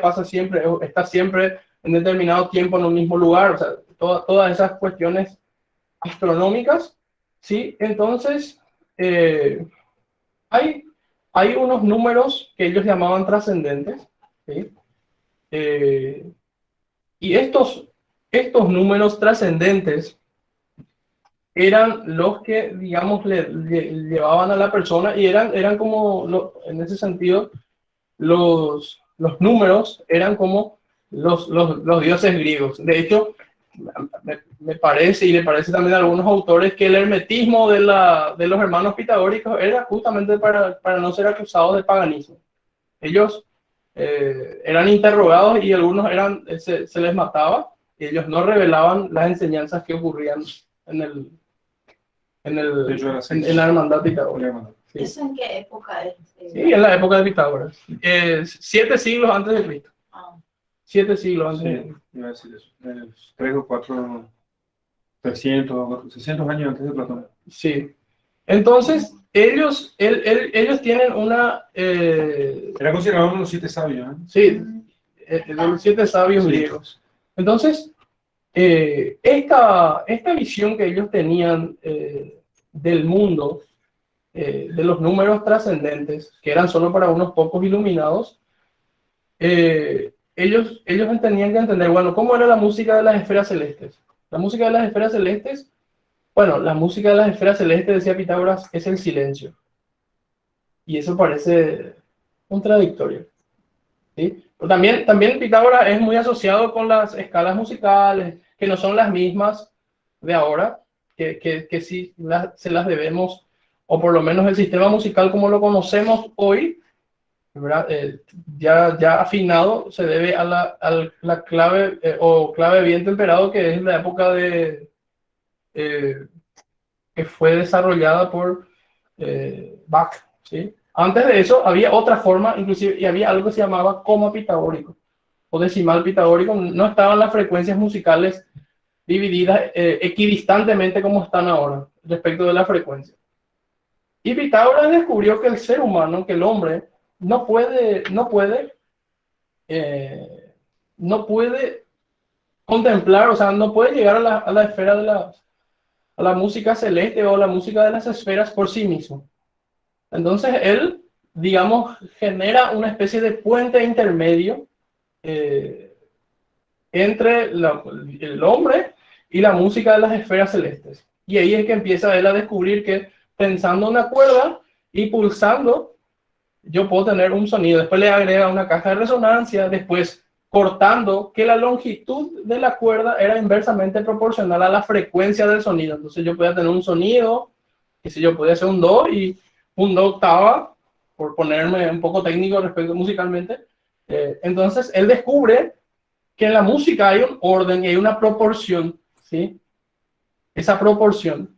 está siempre en determinado tiempo en un mismo lugar, o sea, todas esas cuestiones astronómicas, ¿sí? Entonces, hay unos números que ellos llamaban trascendentes, ¿sí? Y estos números trascendentes eran los que, digamos, le llevaban a la persona y eran como, en ese sentido, los números eran como los dioses griegos. De hecho, me parece, y le parece también a algunos autores, que el hermetismo de los hermanos pitagóricos era justamente para no ser acusados de paganismo. Ellos eran interrogados y algunos se les mataba, y ellos no revelaban las enseñanzas que ocurrían en la hermandad pitagórica. Sí. ¿Eso en qué época es? Sí, en la época de Pitágoras. 7 siglos antes de Cristo. Ah. 7 siglos antes de Sí, Cristo. iba a decir eso. 3 o 4, 300, 400 años antes de Platón. Sí. Entonces, ellos tienen una... Era considerado uno de los 7 sabios, ¿eh? sí, de los 7 sabios Sí. griegos. Entonces, esta visión que ellos tenían del mundo, de los números trascendentes, que eran solo para unos pocos iluminados, ellos tenían que entender, bueno, ¿cómo era la música de las esferas celestes? La música de las esferas celestes, bueno, la música de las esferas celestes, decía Pitágoras, es el silencio. Y eso parece contradictorio, ¿sí? Pero también Pitágoras es muy asociado con las escalas musicales, que no son las mismas de ahora, que sí se las debemos, o por lo menos el sistema musical como lo conocemos hoy, ¿verdad? Ya afinado, se debe a la clave o clave bien temperado, que es la época que fue desarrollada por Bach, ¿sí? Antes de eso había otra forma, inclusive, y había algo que se llamaba coma pitagórico o decimal pitagórico. No estaban las frecuencias musicales divididas equidistantemente como están ahora respecto de la frecuencia. Y Pitágoras descubrió que el ser humano, que el hombre, no puede contemplar, o sea, no puede llegar a la esfera de a la música celeste o la música de las esferas por sí mismo. Entonces él, digamos, genera una especie de puente intermedio entre el hombre y la música de las esferas celestes. Y ahí es que empieza él a descubrir que pensando una cuerda y pulsando, yo puedo tener un sonido. Después le agrega una caja de resonancia, después cortando, que la longitud de la cuerda era inversamente proporcional a la frecuencia del sonido. Entonces yo podía tener un sonido, que si yo podía hacer un do y un do octava, por ponerme un poco técnico respecto musicalmente. Entonces él descubre que en la música hay un orden y hay una proporción, ¿sí? Esa proporción.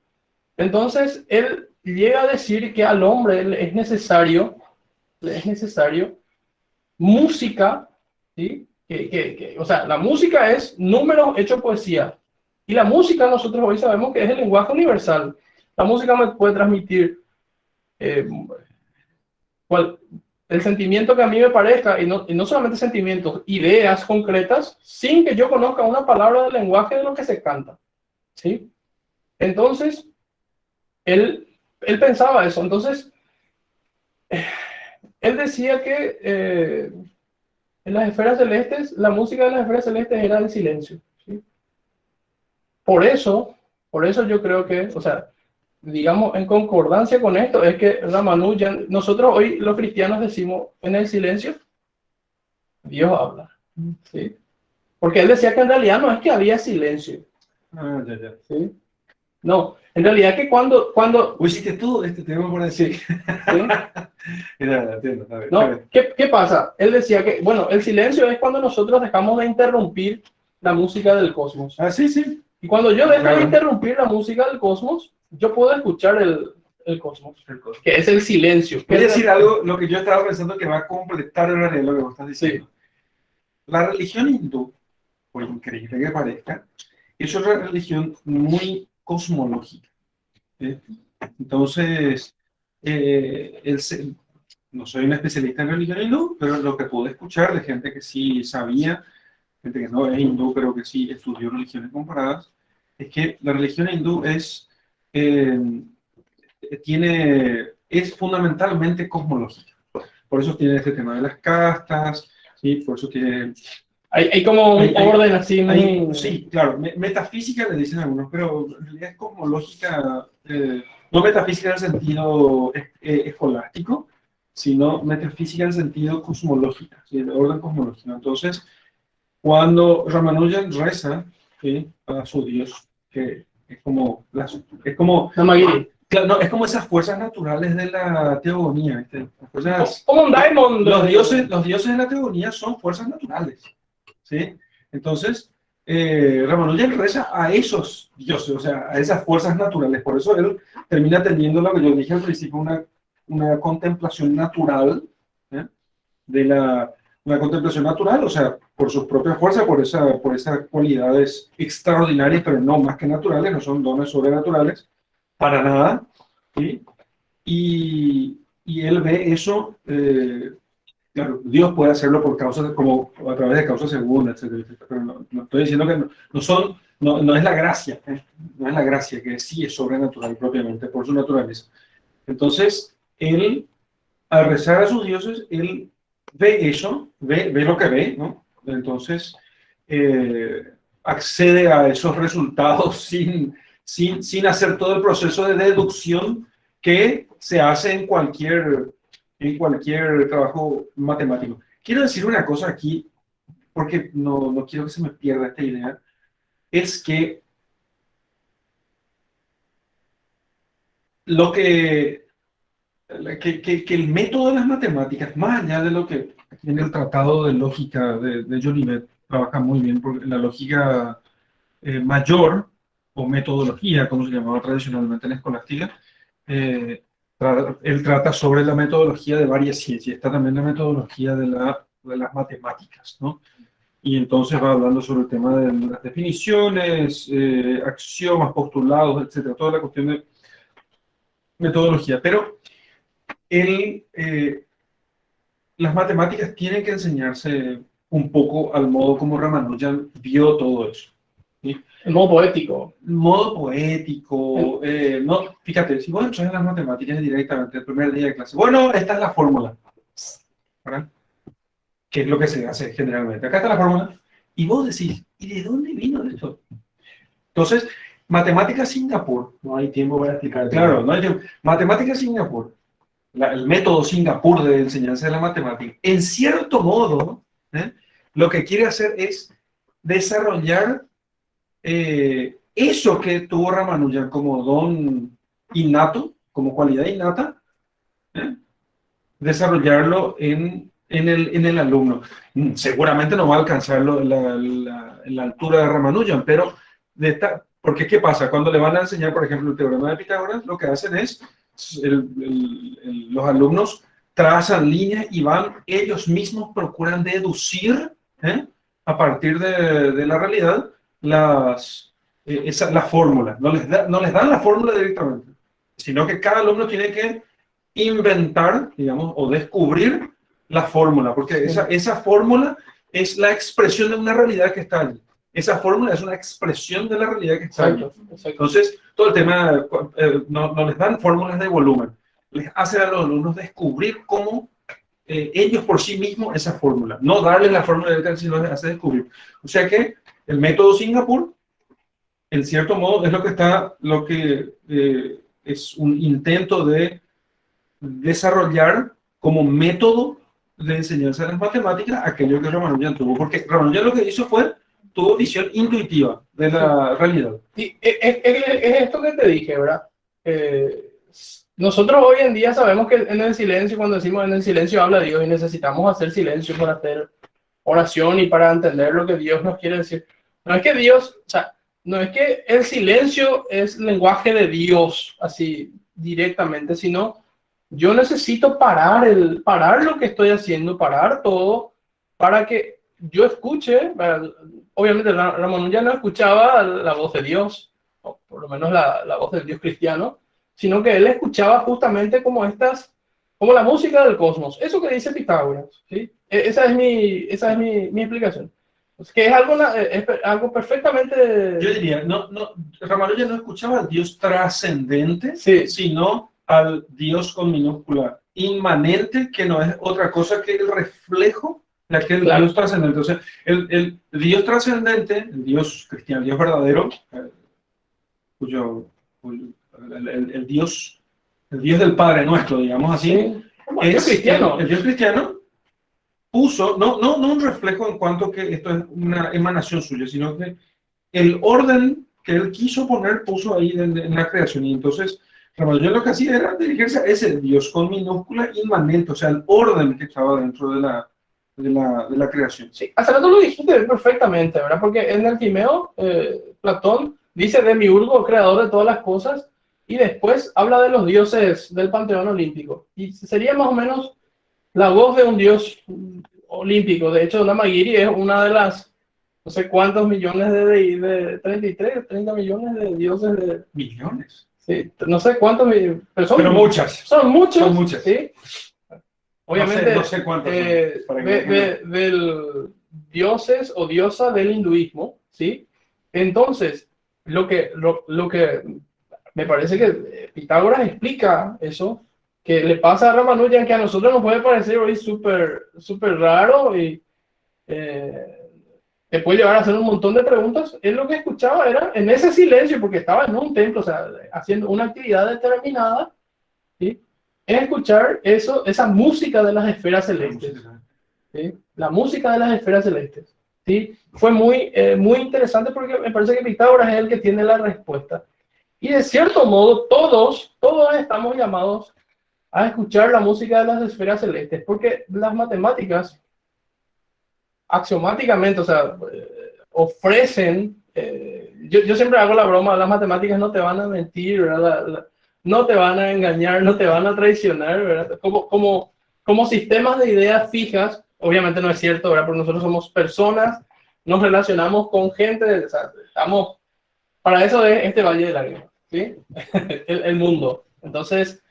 Entonces él llega a decir que al hombre le es necesario música, ¿sí? O sea, la música es números hecho poesía. Y la música nosotros hoy sabemos que es el lenguaje universal. La música me puede transmitir el sentimiento que a mí me parezca, y no solamente sentimientos, ideas concretas, sin que yo conozca una palabra del lenguaje de lo que se canta, ¿sí? Entonces, él pensaba eso. Entonces, él decía que en las esferas celestes, la música de las esferas celestes era el silencio, ¿sí? Por eso yo creo que, o sea, digamos, en concordancia con esto, es que Ramanujan, nosotros hoy los cristianos decimos, en el silencio, Dios habla, ¿sí? Porque él decía que en realidad no es que había silencio, Ya. ¿sí? No, en realidad que cuando Hiciste todo este tema por decir. ¿sí? Mira, entiendo. A ver, No, ¿qué pasa? Él decía que, bueno, el silencio es cuando nosotros dejamos de interrumpir la música del cosmos. Ah, sí. Y cuando yo dejo Claro. de interrumpir la música del cosmos, yo puedo escuchar el cosmos, que es el silencio. Voy a decir algo, lo que yo estaba pensando que va a completar en realidad lo que vos estás diciendo. La religión hindú, por increíble que parezca, es una religión muy cosmológica, ¿sí? Entonces, no soy un especialista en religión hindú, pero lo que pude escuchar de gente que sí sabía, gente que no es hindú, pero que sí estudió religiones comparadas, es que la religión hindú es fundamentalmente cosmológica. Por eso tiene este tema de las castas, ¿sí? Por eso tiene... Hay como un orden así. Sí, claro, metafísica le dicen algunos, pero en realidad es cosmológica, no metafísica en el sentido escolástico, sino metafísica en el sentido cosmológica, ¿sí? De orden cosmológico. Entonces, cuando Ramanujan reza ¿sí? A su Dios, que es como, es como, No, Magui. claro, no, es como esas fuerzas naturales de la teogonía, ¿viste? Las fuerzas, Como un Diamond. los dioses de la teogonía son fuerzas naturales, ¿sí? Entonces, Ramanujan reza a esos dioses, o sea, a esas fuerzas naturales. Por eso él termina teniendo lo que yo dije al principio, una contemplación natural, ¿eh? Una contemplación natural, o sea, por sus propias fuerzas, por esas cualidades extraordinarias, pero no más que naturales, no son dones sobrenaturales, para nada, ¿sí? Y él ve eso, claro, Dios puede hacerlo por causas, como a través de causas segundas, etcétera, etcétera, pero no estoy diciendo que no es la gracia, no es la gracia, que sí es sobrenatural propiamente, por su naturaleza. Entonces, él, al rezar a sus dioses, él ve eso, ve lo que ve, ¿no? Entonces, accede a esos resultados sin hacer todo el proceso de deducción que se hace en cualquier trabajo matemático. Quiero decir una cosa aquí, porque no quiero que se me pierda esta idea, es que lo que el método de las matemáticas, más allá de lo que en el tratado de lógica de Jolivet trabaja muy bien, porque la lógica mayor, o metodología, como se llamaba tradicionalmente en la escolástica, él trata sobre la metodología de varias ciencias. Está también la metodología de las matemáticas, ¿no? Y entonces va hablando sobre el tema de las definiciones, axiomas, postulados, etcétera, toda la cuestión de metodología. Pero las matemáticas tienen que enseñarse un poco al modo como Ramanujan vio todo eso, ¿sí? El modo poético. Modo poético, no, fíjate, si vos entras en las matemáticas directamente el primer día de clase, bueno, esta es la fórmula, ¿verdad? ¿Qué es lo que se hace generalmente? Acá está la fórmula, y vos decís, ¿y de dónde vino esto? Entonces, Matemáticas Singapur, No hay tiempo para explicar. claro, no hay tiempo. Matemáticas Singapur, el método Singapur de enseñanza de la matemática, en cierto modo, lo que quiere hacer es desarrollar eso que tuvo Ramanujan como don innato, como cualidad innata, desarrollarlo en el alumno. Seguramente no va a alcanzar la altura de Ramanujan, pero porque ¿qué pasa? Cuando le van a enseñar, por ejemplo, el teorema de Pitágoras, lo que hacen es, los alumnos trazan líneas y ellos mismos procuran deducir, a partir de la realidad, la fórmula. No les dan la fórmula directamente, sino que cada alumno tiene que inventar, digamos, o descubrir la fórmula, porque esa fórmula es la expresión de una realidad que está allí. Esa fórmula es una expresión de la realidad que está allí. Entonces, todo el tema, no les dan fórmulas de volumen, les hace a los alumnos descubrir cómo ellos por sí mismos esa fórmula, no darles la fórmula directa, sino les hace descubrir. O sea que el método Singapur, en cierto modo, es lo que es un intento de desarrollar como método de enseñanza de las matemáticas aquello que Ramanujan tuvo, porque Ramanujan lo que hizo tuvo visión intuitiva de la realidad. Y es esto que te dije, ¿verdad? Nosotros hoy en día sabemos que en el silencio, cuando decimos en el silencio habla Dios, y necesitamos hacer silencio para hacer oración y para entender lo que Dios nos quiere decir. No es que Dios, o sea, no es que el silencio es lenguaje de Dios, así directamente, sino yo necesito parar lo que estoy haciendo, parar todo, para que yo escuche. Obviamente Ramanujan no escuchaba la voz de Dios, o por lo menos la voz del Dios cristiano, sino que él escuchaba justamente como la música del cosmos, eso que dice Pitágoras, ¿sí? Esa es mi explicación. Es que es algo perfectamente... Yo diría, Ramanujan no escuchaba al Dios trascendente, sí, sino al Dios con minúscula, inmanente, que no es otra cosa que el reflejo de aquel Dios trascendente. O sea, el Dios trascendente, el Dios cristiano, el Dios verdadero, el Dios del Padre nuestro, digamos así, sí. El Dios cristiano puso, no un reflejo en cuanto que esto es una emanación suya, sino que el orden que él quiso poner, puso ahí en la creación. Y entonces, Ramanujan lo que hacía era dirigirse a ese Dios con minúscula inmanente, o sea, el orden que estaba dentro de la creación. Sí, hace rato lo dijiste perfectamente, ¿verdad? Porque en el Timeo, Platón dice Demiurgo, creador de todas las cosas, y después habla de los dioses del panteón olímpico. Y sería más o menos la voz de un dios olímpico. De hecho, Namagiri es una de las, no sé cuántos millones de 33, 30 millones de dioses de... Millones. Sí, no sé cuántos, pero muchas. Son muchos. Son muchas. ¿Sí? Obviamente, no sé cuántos son, del dioses o diosa del hinduismo, ¿sí? Entonces, lo que me parece que Pitágoras explica eso, que le pasa a Ramanujan, que a nosotros nos puede parecer hoy súper raro y te puede llevar a hacer un montón de preguntas. Él lo que escuchaba era en ese silencio, porque estaba en un templo, o sea, haciendo una actividad determinada, ¿sí? Es escuchar eso, esa música de las esferas celestes, ¿sí? La música de las esferas celestes, ¿sí? Fue muy interesante porque me parece que Pitágoras es el que tiene la respuesta. Y de cierto modo, todos estamos llamados a escuchar la música de las esferas celestes, porque las matemáticas, axiomáticamente, o sea, ofrecen, yo siempre hago la broma, las matemáticas no te van a mentir, ¿verdad? No te van a engañar, no te van a traicionar, ¿verdad? Como sistemas de ideas fijas, obviamente no es cierto, ¿verdad? Porque nosotros somos personas, nos relacionamos con gente, o sea, estamos, para eso es este valle de lágrimas, ¿sí? el mundo. Entonces,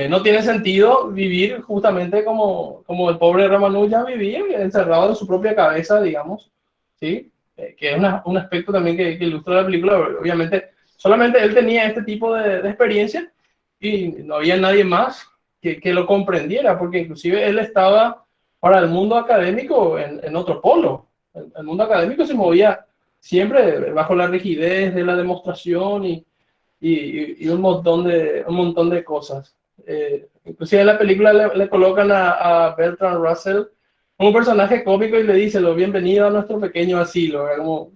no tiene sentido vivir justamente como el pobre Ramanujan vivía, encerrado en su propia cabeza, digamos, ¿sí? Que es un aspecto también que ilustra la película. Obviamente, solamente él tenía este tipo de experiencia y no había nadie más que lo comprendiera, porque inclusive él estaba para el mundo académico en otro polo. El mundo académico se movía siempre bajo la rigidez de la demostración y un montón de cosas. Inclusive en la película le colocan a Bertrand Russell como un personaje cómico y le dice bienvenido a nuestro pequeño asilo, ¿verdad? Como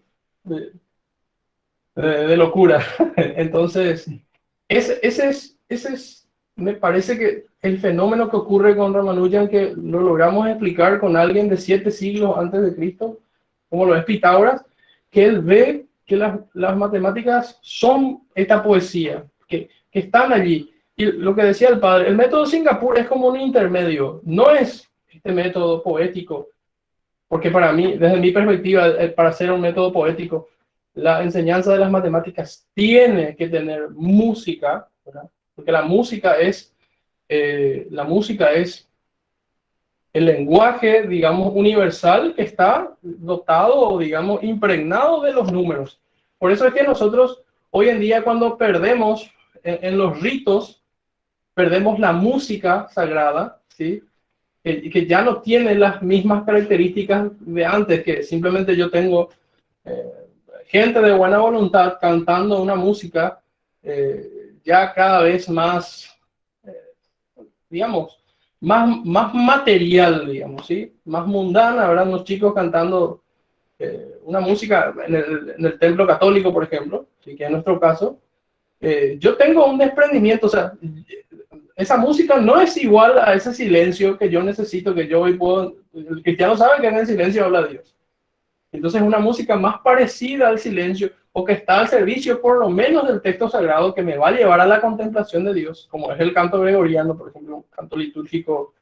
de locura. Entonces, ese es, me parece que el fenómeno que ocurre con Ramanujan, que lo logramos explicar con alguien de 7 siglos antes de Cristo, como lo es Pitágoras, que él ve que las matemáticas son esta poesía, que están allí. Y lo que decía el padre, el método Singapur es como un intermedio, no es este método poético, porque para mí, desde mi perspectiva, para ser un método poético, la enseñanza de las matemáticas tiene que tener música, ¿verdad? Porque la música es el lenguaje, digamos, universal que está dotado, digamos, impregnado de los números. Por eso es que nosotros, hoy en día, cuando perdemos en los ritos, perdemos la música sagrada, ¿sí? Que ya no tiene las mismas características de antes, que simplemente yo tengo gente de buena voluntad cantando una música ya cada vez más, digamos, más material, digamos, ¿sí? Más mundana, ¿verdad? Unos chicos cantando una música en el templo católico, por ejemplo, ¿sí? Que en nuestro caso, yo tengo un desprendimiento, o sea, esa música no es igual a ese silencio que yo necesito, que yo hoy puedo, el cristiano sabe que en el silencio habla Dios. Entonces, una música más parecida al silencio, o que está al servicio por lo menos del texto sagrado, que me va a llevar a la contemplación de Dios, como es el canto gregoriano, por ejemplo, un canto litúrgico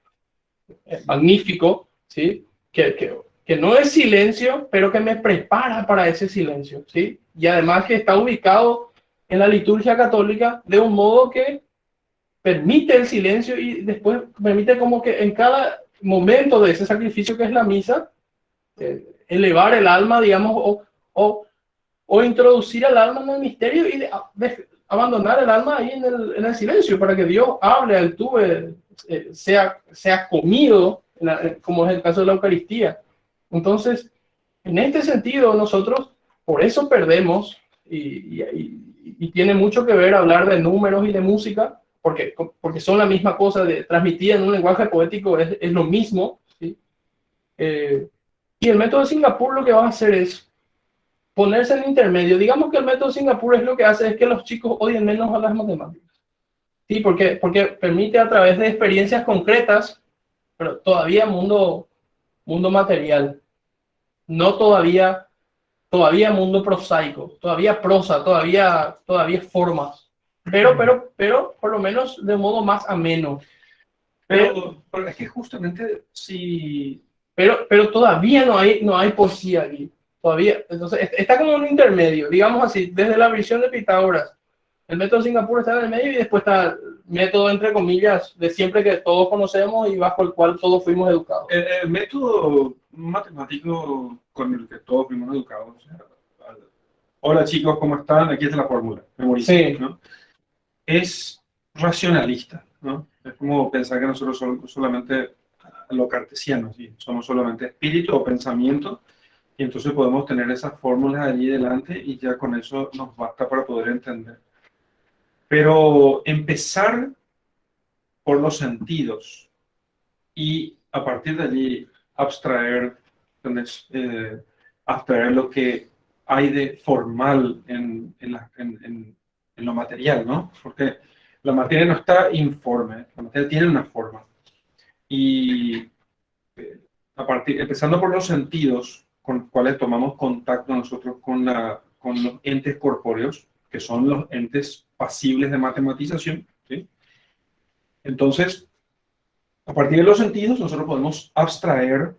magnífico, ¿sí? Que no es silencio, pero que me prepara para ese silencio, ¿sí? Y además que está ubicado en la liturgia católica de un modo que permite el silencio y después permite como que en cada momento de ese sacrificio que es la misa, elevar el alma, digamos, o introducir al alma en el misterio y abandonar el alma ahí en el silencio para que Dios hable, actúe, sea comido, como es el caso de la Eucaristía. Entonces, en este sentido, nosotros por eso perdemos, y tiene mucho que ver hablar de números y de música, porque son la misma cosa, transmitida en un lenguaje poético es lo mismo, ¿sí? Y el método de Singapur lo que va a hacer es ponerse en intermedio. Digamos que el método Singapur es lo que hace es que los chicos odien menos a las matemáticas. Sí, porque permite a través de experiencias concretas, pero todavía mundo material, no todavía mundo prosaico, todavía prosa, todavía formas, pero por lo menos de modo más ameno. Pero es que justamente si... Pero todavía no hay poesía aquí. Todavía, entonces está como un intermedio, digamos así, desde la visión de Pitágoras. El método Singapur está en el medio y después está el método, entre comillas, de siempre que todos conocemos y bajo el cual todos fuimos educados. El método matemático con el que todos fuimos educados. O sea, hola chicos, ¿cómo están? Aquí está la fórmula. Memoricen, Sí. ¿no? Es racionalista, ¿no? Es como pensar que nosotros somos solamente lo cartesiano, ¿sí? Somos solamente espíritu o pensamiento, y entonces podemos tener esas fórmulas allí delante y ya con eso nos basta para poder entender. Pero empezar por los sentidos y a partir de allí abstraer, abstraer lo que hay de formal en lo material, ¿no? Porque la materia no está informe, la materia tiene una forma. Y empezando por los sentidos con los cuales tomamos contacto nosotros con los entes corpóreos, que son los entes pasibles de matematización, ¿sí? Entonces, a partir de los sentidos, nosotros podemos abstraer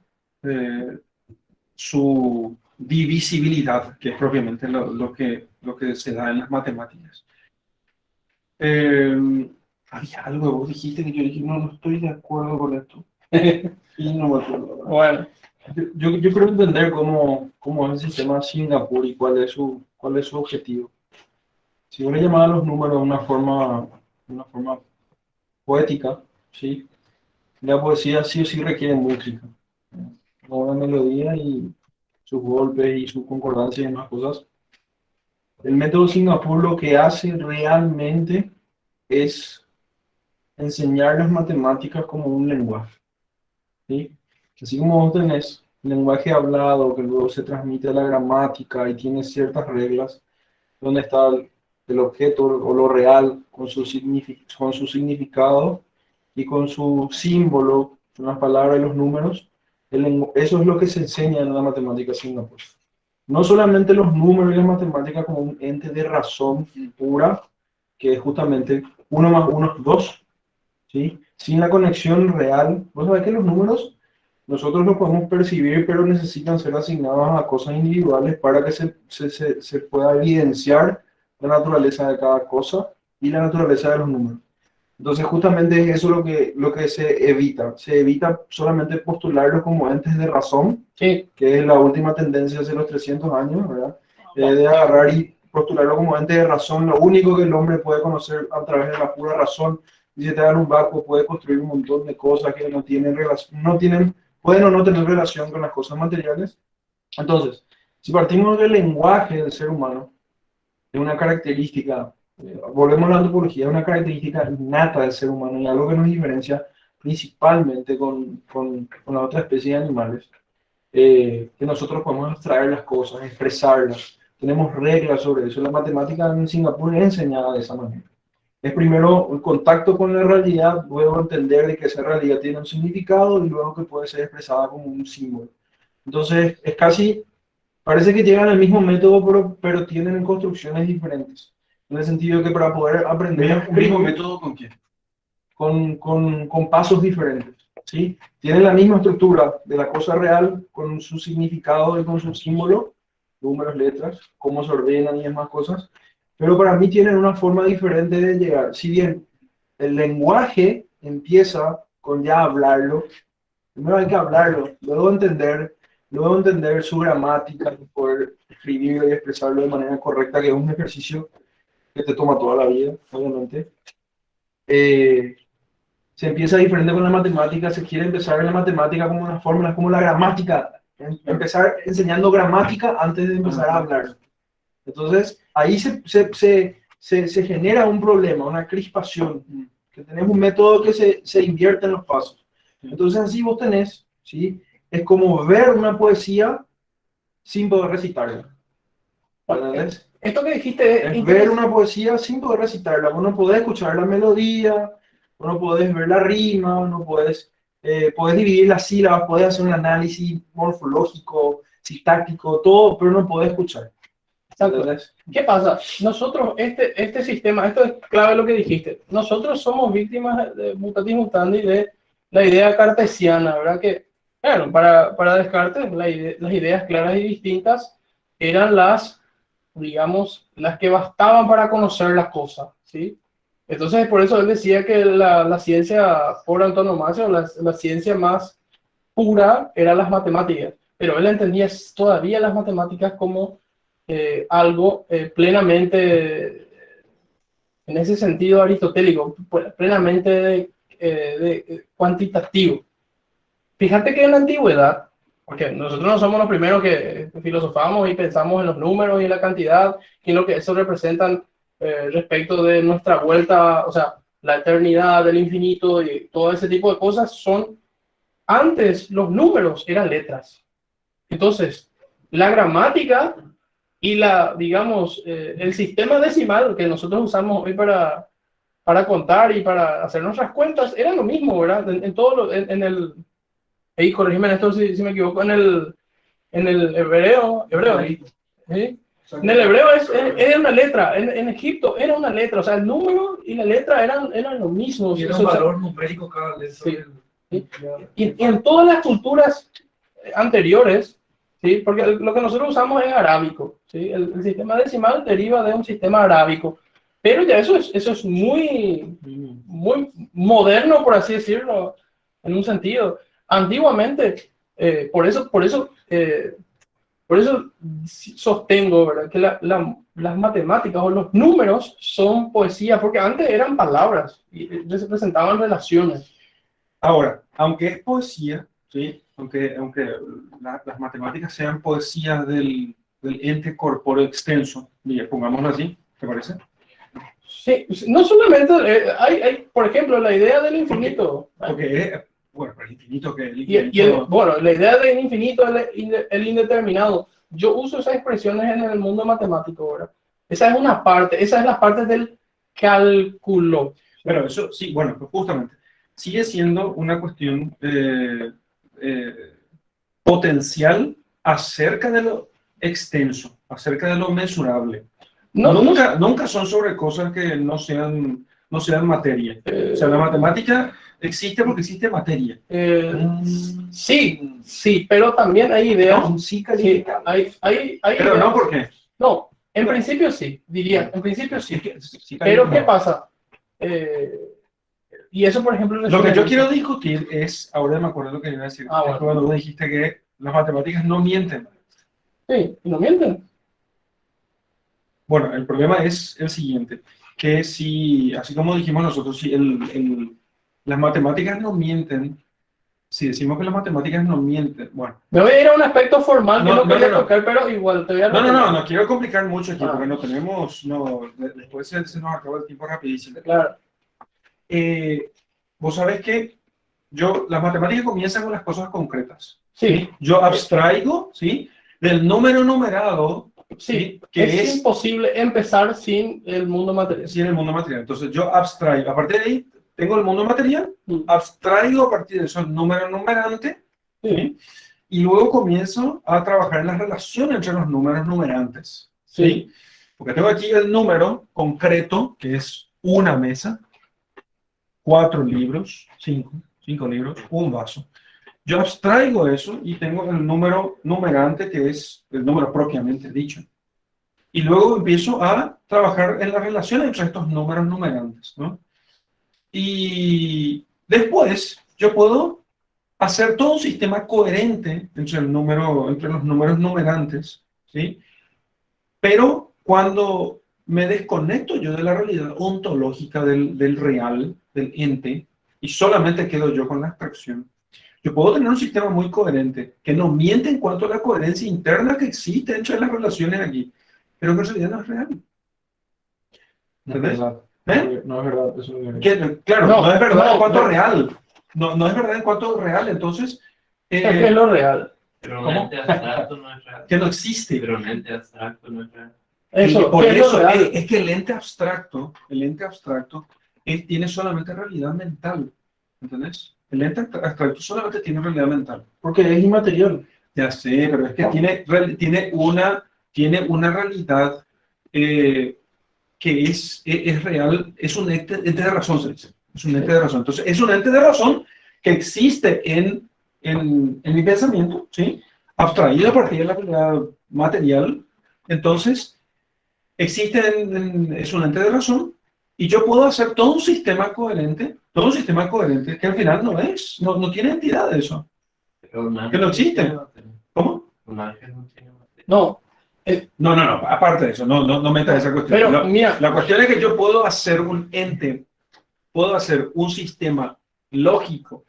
su divisibilidad, que es propiamente lo que se da en las matemáticas. Había algo que vos dijiste que yo dije, no estoy de acuerdo con esto. Y no me acuerdo. Bueno, Yo quiero entender cómo es el sistema Singapur y cuál es su objetivo. Si uno llamara a los números de una forma poética, ¿sí? La poesía sí o sí requiere música, una melodía y sus golpes y su concordancia y demás cosas. El método Singapur lo que hace realmente es enseñar las matemáticas como un lenguaje, ¿sí? Así como vos tenés lenguaje hablado que luego se transmite a la gramática y tiene ciertas reglas, donde está el objeto o lo real con su significado y con su símbolo, con las palabras y los números, eso es lo que se enseña en la matemática Singapur. No solamente los números y la matemática como un ente de razón pura, que es justamente 1 más 1 es 2, ¿sí? Sin la conexión real. Vos sabés que los números nosotros los podemos percibir, pero necesitan ser asignados a cosas individuales para que se pueda evidenciar la naturaleza de cada cosa y la naturaleza de los números. Entonces, justamente es eso lo que se evita. Se evita solamente postularlos como entes de razón, sí. que es la última tendencia hace los 300 años, ¿verdad? De agarrar y postularlo como ente de razón, lo único que el hombre puede conocer a través de la pura razón. Y si te dan un banco, puede construir un montón de cosas que no tienen relación, pueden o no tener relación con las cosas materiales. Entonces, si partimos del lenguaje del ser humano, es una característica, volvemos a la antropología, es una característica innata del ser humano y algo que nos diferencia principalmente con la otra especie de animales, que nosotros podemos abstraer las cosas, expresarlas, tenemos reglas sobre eso. La matemática en Singapur es enseñada de esa manera. Es primero el contacto con la realidad, luego entender de que esa realidad tiene un significado y luego que puede ser expresada como un símbolo. Entonces, es casi, parece que llegan al mismo método, pero tienen construcciones diferentes. En el sentido de que para poder aprender... ¿El mismo método con quién? Con pasos diferentes, ¿sí? Tienen la misma estructura de la cosa real, con su significado y con su símbolo, números, letras, cómo se ordenan y demás cosas, pero para mí tienen una forma diferente de llegar. Si bien el lenguaje empieza con ya hablarlo, primero hay que hablarlo, luego entender su gramática, poder escribirlo y expresarlo de manera correcta, que es un ejercicio que te toma toda la vida, obviamente. Se empieza diferente con la matemática, se quiere empezar en la matemática como una fórmula, como la gramática, empezar enseñando gramática antes de empezar a hablar. Entonces, ahí se genera un problema, una crispación, que tenemos un método que se invierte en los pasos. Entonces, así vos tenés, ¿sí? Es como ver una poesía sin poder recitarla. ¿Entendés? Esto que dijiste Es ver una poesía sin poder recitarla. Vos no podés escuchar la melodía, vos no podés ver la rima, no podés, podés dividir las sílabas, podés hacer un análisis morfológico, sintáctico, todo, pero no podés escuchar. Exacto. ¿Entendés? ¿Qué pasa? Nosotros, este sistema, esto es clave lo que dijiste, nosotros somos víctimas de mutatis mutandis de la idea cartesiana, ¿verdad? Que, claro, para Descartes, las ideas claras y distintas eran digamos, las que bastaban para conocer las cosas, ¿sí? Entonces, por eso él decía que la ciencia por antonomasia, o la ciencia más pura, eran las matemáticas, pero él entendía todavía las matemáticas como algo plenamente, en ese sentido aristotélico, plenamente cuantitativo. Fíjate que en la antigüedad, porque nosotros no somos los primeros que filosofamos y pensamos en los números y en la cantidad y en lo que eso representan respecto de nuestra vuelta, o sea, la eternidad, el infinito y todo ese tipo de cosas antes los números eran letras. Entonces, la gramática y digamos, el sistema decimal que nosotros usamos hoy para contar y para hacer nuestras cuentas era lo mismo, ¿verdad? En todo en el, y corrígeme en esto si me equivoco, en el hebreo, ¿sí? En el hebreo es una letra, en Egipto era una letra, o sea, el número y la letra eran lo mismo. Y era un valor numérico cada letra. Sí. Y en todas las culturas anteriores, ¿sí? Porque lo que nosotros usamos es arábico, ¿sí? El sistema decimal deriva de un sistema arábico, pero ya eso es muy moderno, por así decirlo, en un sentido. Antiguamente, por eso sostengo, ¿verdad?, que las matemáticas o los números son poesía, porque antes eran palabras y representaban relaciones. Ahora, aunque es poesía, ¿sí? Aunque las matemáticas sean poesías del ente corpóreo extenso, pongámoslo así, ¿te parece? Sí, no solamente, hay, por ejemplo, la idea del infinito. Porque bueno, el infinito que el infinito... La idea del infinito, el indeterminado. Yo uso esas expresiones en el mundo matemático, ¿verdad? Esa es una parte, esa es la parte del cálculo. Pero eso, sí, bueno, pues justamente, sigue siendo una cuestión potencial acerca de lo extenso, acerca de lo mesurable. Nunca son sobre cosas que no sean materia. O sea, la matemática existe porque existe materia. Sí, pero también hay ideas. No, sí calificado. Pero ideas, no, ¿por qué? No, en principio sí, diría, en principio sí. Sí, Pero ¿qué pasa? Y eso, por ejemplo... Lo que yo quiero discutir es, ahora me acuerdo lo que iba a decir, bueno. cuando vos dijiste que las matemáticas no mienten. Sí, no mienten. Bueno, el problema es el siguiente, que si, así como dijimos nosotros, si las matemáticas no mienten, si decimos que las matemáticas no mienten, bueno. Me voy a ir a un aspecto formal que no quería tocar, pero igual te voy a... No quiero complicar mucho aquí, porque no tenemos, después se nos acaba el tiempo rapidísimo. Claro. Vos sabés que las matemáticas comienzan con las cosas concretas. Sí. Yo abstraigo, ¿sí?, del número numerado. Sí, que es imposible empezar sin el mundo material. Sin el mundo material. Entonces yo abstraigo. A partir de ahí tengo el mundo material, abstraigo a partir de eso el número numerante, ¿sí?, y luego comienzo a trabajar en la relación entre los números numerantes. ¿Sí? Porque tengo aquí el número concreto, que es una mesa, 4 libros, 5 libros, un vaso. Yo abstraigo eso y tengo el número numerante, que es el número propiamente dicho. Y luego empiezo a trabajar en la relación entre estos números numerantes, ¿no? Y después yo puedo hacer todo un sistema coherente entre los números numerantes, ¿sí? Pero cuando me desconecto yo de la realidad ontológica del real, del ente, y solamente quedo yo con la abstracción, yo puedo tener un sistema muy coherente, que no miente en cuanto a la coherencia interna que existe entre las relaciones aquí, pero que en realidad no es real. ¿Entendés? No es verdad, eso no es verdad. Claro, no es verdad en cuanto a real. No es verdad en cuanto a real, entonces... ¿Qué es lo real? Pero un ente abstracto no es real. Que no existe. Pero un ente abstracto no es real. Eso, Y por ¿qué es lo eso real? es que el ente abstracto tiene solamente realidad mental. ¿Entendés? El ente abstracto solamente tiene realidad mental. Porque es inmaterial. Ya sé, pero es que tiene una realidad que es real, es un ente de razón, se dice. Es un ente de razón. Entonces, es un ente de razón que existe en mi pensamiento, ¿sí? Abstraído a partir de la realidad material. Entonces, existe es un ente de razón y yo puedo hacer todo un sistema coherente que al final no tiene entidad de eso, Pero un ángel que no existe. tiene materia. ¿Cómo? Un ángel no tiene materia. No, No, aparte de eso, no metas esa cuestión. pero mira, La cuestión es que yo puedo hacer un ente, puedo hacer un sistema lógico,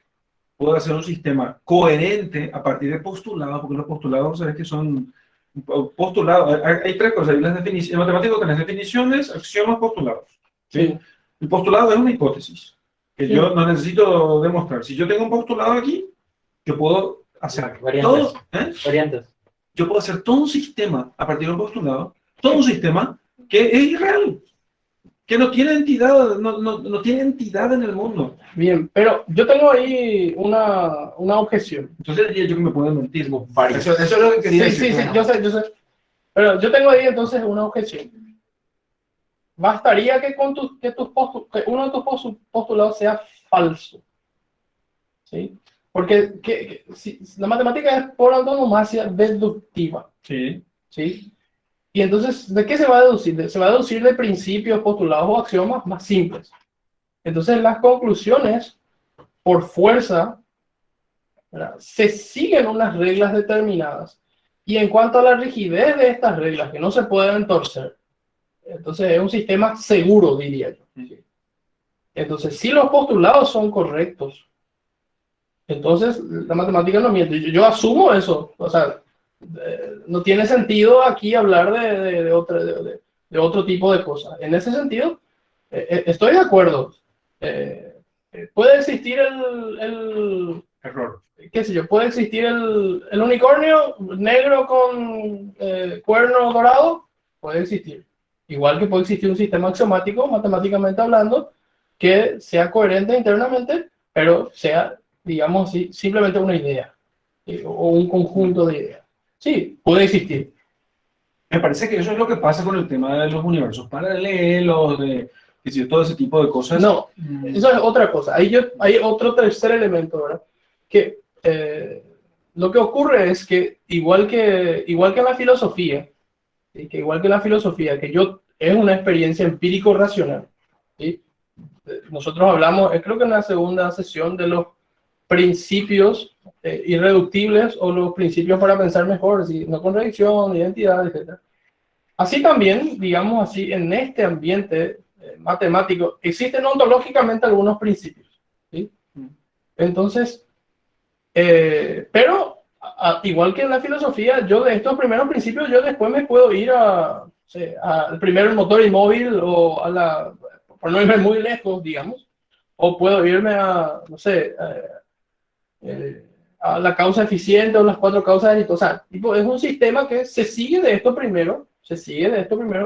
puedo hacer un sistema coherente a partir de postulados, porque los postulados, sabes que son postulados, hay tres cosas, hay las definiciones, en matemáticas tenés definiciones, axiomas, postulados. ¿Sí? sí, El postulado es una hipótesis que Sí. yo no necesito demostrar. Si yo tengo un postulado aquí, yo puedo hacer Variantes. todo, ¿eh? Variantes. Yo puedo hacer todo un sistema a partir de un postulado, todo un sistema que es irreal, que no tiene entidad, no tiene entidad en el mundo. bien, pero yo tengo ahí una objeción. Entonces diría yo que me pueden mentir. Varios. Eso es lo que quería Sí, decir. sí, sí, yo sé. Pero yo tengo ahí entonces una objeción. Bastaría que, que uno de tus postulados sea falso. ¿Sí? Porque si la matemática es por antonomasia deductiva. Sí. ¿Sí? Y entonces, ¿de qué se va a deducir? Se va a deducir de principios, postulados o axiomas más simples. Entonces, las conclusiones, por fuerza, ¿verdad?, se siguen unas reglas determinadas. Y en cuanto a la rigidez de estas reglas, que no se pueden torcer, entonces es un sistema seguro, diría yo. Entonces, si los postulados son correctos, entonces la matemática no miente. Yo asumo eso. O sea, no tiene sentido aquí hablar de otro tipo de cosas. En ese sentido, estoy de acuerdo. Puede existir Error. qué sé yo, puede existir el unicornio negro con cuerno dorado, puede existir. Igual que puede existir un sistema axiomático, matemáticamente hablando, que sea coherente internamente, pero sea, digamos así, simplemente una idea o un conjunto de ideas. Sí, puede existir. Me parece que eso es lo que pasa con el tema de los universos paralelos, de todo ese tipo de cosas. No, eso es otra cosa. Hay otro tercer elemento, ¿verdad? Que lo que ocurre es que igual que en la filosofía, ¿sí?, que yo es una experiencia empírico-racional, ¿sí? Nosotros hablamos, creo que en la segunda sesión, de los principios irreductibles o los principios para pensar mejor, ¿sí?, no contradicción, identidad, etc. Así también, digamos así, en este ambiente matemático existen ontológicamente algunos principios, ¿sí? Entonces, pero igual que en la filosofía, yo de estos primeros principios, yo después me puedo ir al primer motor inmóvil o por no irme muy lejos, digamos, o puedo irme a, no sé, a la causa eficiente o las cuatro causas exitosas. Tipo, es un sistema que se sigue de esto primero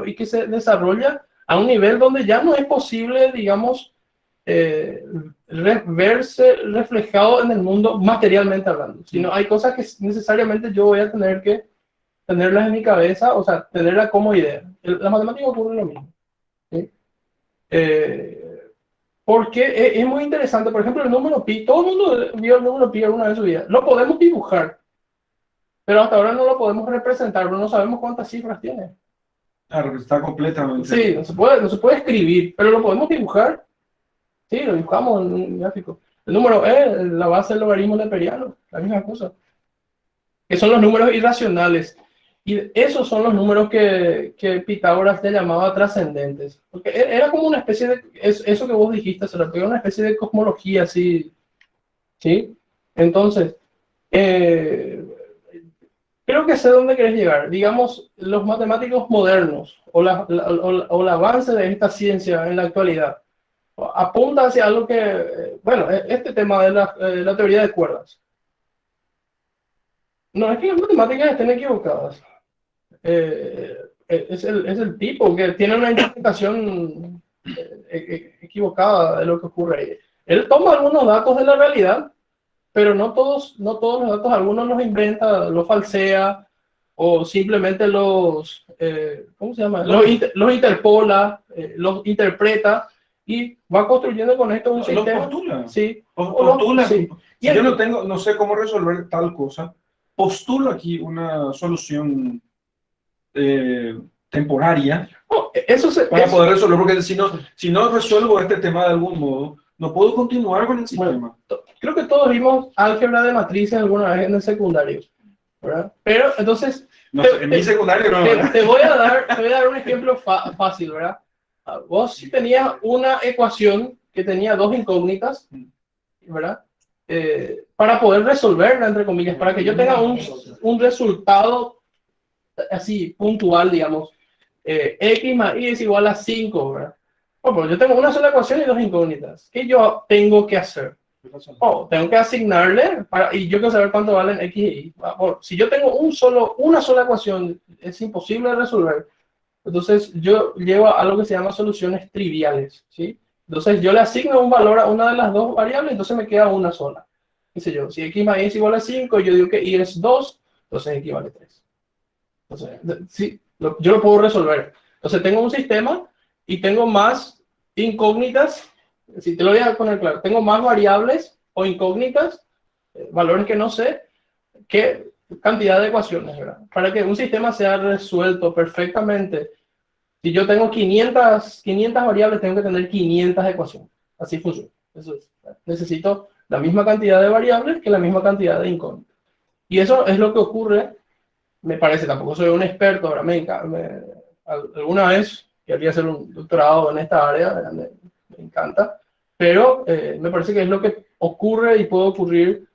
y que se desarrolla a un nivel donde ya no es posible, digamos, verse reflejado en el mundo materialmente hablando, sino hay cosas que necesariamente yo voy a tener que tenerlas en mi cabeza, o sea, tenerlas como idea. La matemática ocurre lo mismo, ¿sí? Porque es muy interesante. Por ejemplo, el número pi, todo el mundo vio el número pi alguna vez en su vida. Lo podemos dibujar, pero hasta ahora no lo podemos representar, no sabemos cuántas cifras tiene. Claro, que está completamente. Sí, no se puede escribir, pero lo podemos dibujar. Sí, lo dibujamos en un gráfico. El número E, la base del logaritmo neperiano, la misma cosa. Que son los números irracionales. Y esos son los números que Pitágoras le llamaba trascendentes. Porque era como una especie de... Eso que vos dijiste, era una especie de cosmología así. ¿Sí? Entonces, creo que sé dónde querés llegar. Digamos, los matemáticos modernos o el avance de esta ciencia en la actualidad apunta hacia algo que, bueno, este tema de la teoría de cuerdas. No es que las matemáticas estén equivocadas. es el tipo que tiene una interpretación equivocada de lo que ocurre ahí. Él toma algunos datos de la realidad, pero no todos los datos, algunos los inventa, los falsea, o simplemente ¿cómo se llama? Los interpola, los interpreta, y va construyendo con esto un sistema. Los postula. Sí. Postula. Sí. Si yo no sé cómo resolver tal cosa, postulo aquí una solución temporaria para poder resolver, porque si no resuelvo este tema de algún modo, no puedo continuar con el sistema. Bueno, creo que todos vimos álgebra de matrices alguna vez en el secundario, ¿verdad? Pero entonces, no sé, en mi secundario no. Te voy a dar un ejemplo fácil, ¿verdad? Vos si tenías una ecuación que tenía dos incógnitas, ¿verdad? Para poder resolverla, entre comillas, para que yo tenga un resultado así puntual, digamos, x más y es igual a 5, ¿verdad? Bueno, yo tengo una sola ecuación y dos incógnitas. ¿Qué yo tengo que hacer? Tengo que asignarle, y yo quiero saber cuánto valen x y y. Si yo tengo una sola ecuación, es imposible de resolver. Entonces yo llevo a lo que se llama soluciones triviales, ¿sí? Entonces yo le asigno un valor a una de las dos variables, entonces me queda una sola. ¿Qué sé yo? Si x más y es igual a 5, yo digo que y es 2, entonces x vale 3. Entonces, sí, yo lo puedo resolver. Entonces tengo un sistema y tengo más incógnitas. Si te lo voy a poner claro, tengo más variables o incógnitas, valores que no sé, que cantidad de ecuaciones, ¿verdad? Para que un sistema sea resuelto perfectamente, si yo tengo 500 variables, tengo que tener 500 ecuaciones. Así funciona. Eso es. Necesito la misma cantidad de variables que la misma cantidad de incógnitas. Y eso es lo que ocurre, me parece, tampoco soy un experto, ¿verdad? Alguna vez quería hacer un doctorado en esta área, me encanta, pero me parece que es lo que ocurre y puede ocurrir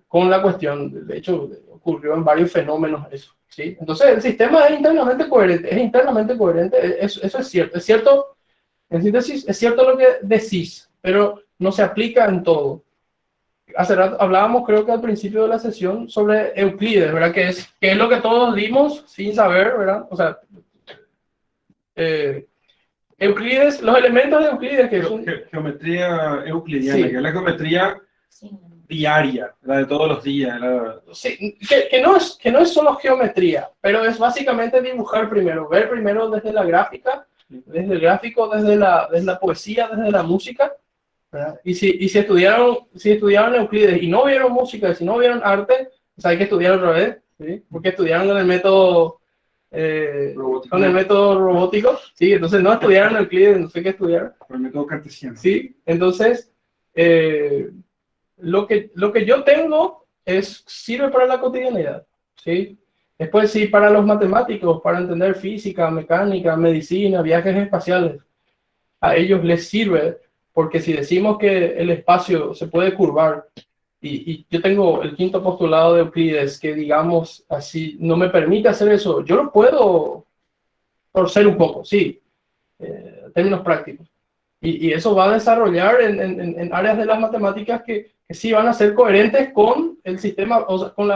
con la cuestión. De hecho, ocurrió en varios fenómenos eso, ¿sí? Entonces, el sistema es internamente coherente, eso es cierto, en síntesis, es cierto lo que decís, pero no se aplica en todo. Hace rato hablábamos, creo que al principio de la sesión, sobre Euclides, ¿verdad? Que es lo que todos dimos sin saber, ¿verdad? O sea, Euclides, los elementos de Euclides, que son geometría euclidiana, sí, que es la geometría diaria, la de todos los días. Sí, que no es solo geometría, pero es básicamente dibujar primero, ver primero desde la gráfica, desde el gráfico, desde la poesía, desde la música, ¿verdad? Y si estudiaron Euclides y no vieron música, si no vieron arte, pues hay que estudiar otra vez, ¿sí? Porque estudiaron con el método robótico, sí, entonces no estudiaron Euclides, no sé qué estudiaron. Con el método cartesiano. Sí, entonces lo que yo tengo sirve para la cotidianidad, ¿sí? Después sí, para los matemáticos, para entender física, mecánica, medicina, viajes espaciales, a ellos les sirve, porque si decimos que el espacio se puede curvar, y yo tengo el quinto postulado de Euclides, que digamos así, no me permite hacer eso, yo lo puedo torcer un poco, sí, en términos prácticos. Y eso va a desarrollar en áreas de las matemáticas que sí van a ser coherentes con el sistema, o sea, con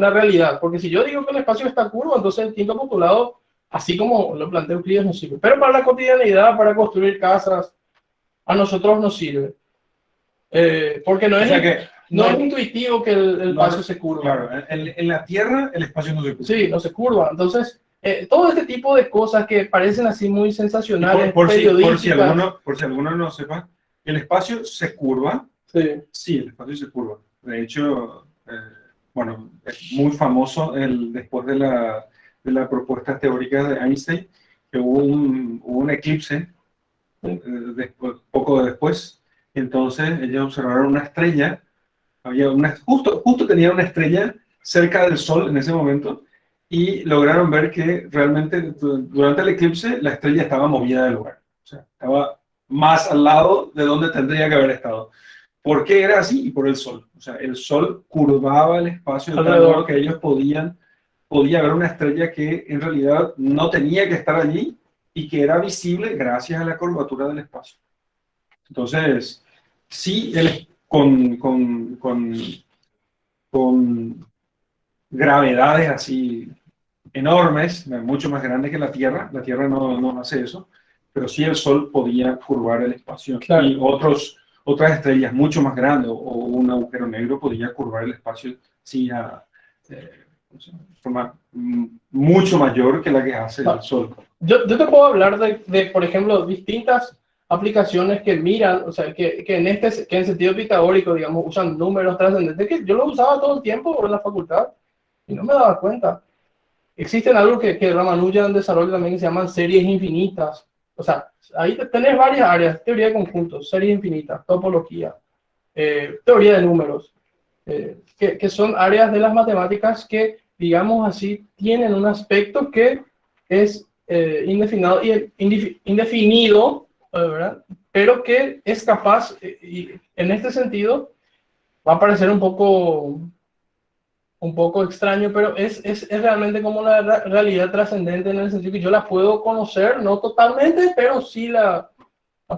la realidad. Porque si yo digo que el espacio está curvo, entonces el quinto postulado, así como lo plantea Euclides, no sirve. Pero para la cotidianidad, para construir casas, a nosotros nos sirve. Porque no es intuitivo que el espacio se curva. Claro, en la Tierra el espacio no se curva. Sí, no se curva. Entonces, todo este tipo de cosas que parecen así muy sensacionales, por si periodísticas. alguno no sepa, el espacio se curva. Sí. Sí, el espacio se curva. De hecho, bueno, es muy famoso después de la propuesta teórica de Einstein, que hubo un eclipse poco después. Entonces ellos observaron una estrella, justo tenía una estrella cerca del Sol en ese momento, y lograron ver que realmente durante el eclipse la estrella estaba movida del lugar. O sea, estaba más al lado de donde tendría que haber estado. ¿Por qué era así? Y por el Sol. O sea, el Sol curvaba el espacio de tal modo que ellos podía haber una estrella que en realidad no tenía que estar allí y que era visible gracias a la curvatura del espacio. Entonces, sí, con gravedades así enormes, mucho más grandes que la Tierra. La Tierra no hace eso, pero sí el Sol podía curvar el espacio. Claro. Y otras estrellas mucho más grandes o un agujero negro podía curvar el espacio sí, de forma mucho mayor que la que hace el Sol. Yo te puedo hablar de, por ejemplo, distintas aplicaciones que miran, o sea, que en sentido pitagórico, digamos, usan números trascendentes, que yo lo usaba todo el tiempo en la facultad y no me daba cuenta. Existen algo que Ramanujan desarrolla también que se llaman series infinitas. O sea, ahí tenés varias áreas: teoría de conjuntos, series infinitas, topología, teoría de números, que son áreas de las matemáticas que, digamos así, tienen un aspecto que es indefinido, ¿verdad? Pero que es capaz, y en este sentido, va a parecer un poco extraño, pero es realmente como una realidad trascendente en el sentido que yo la puedo conocer, no totalmente, pero sí la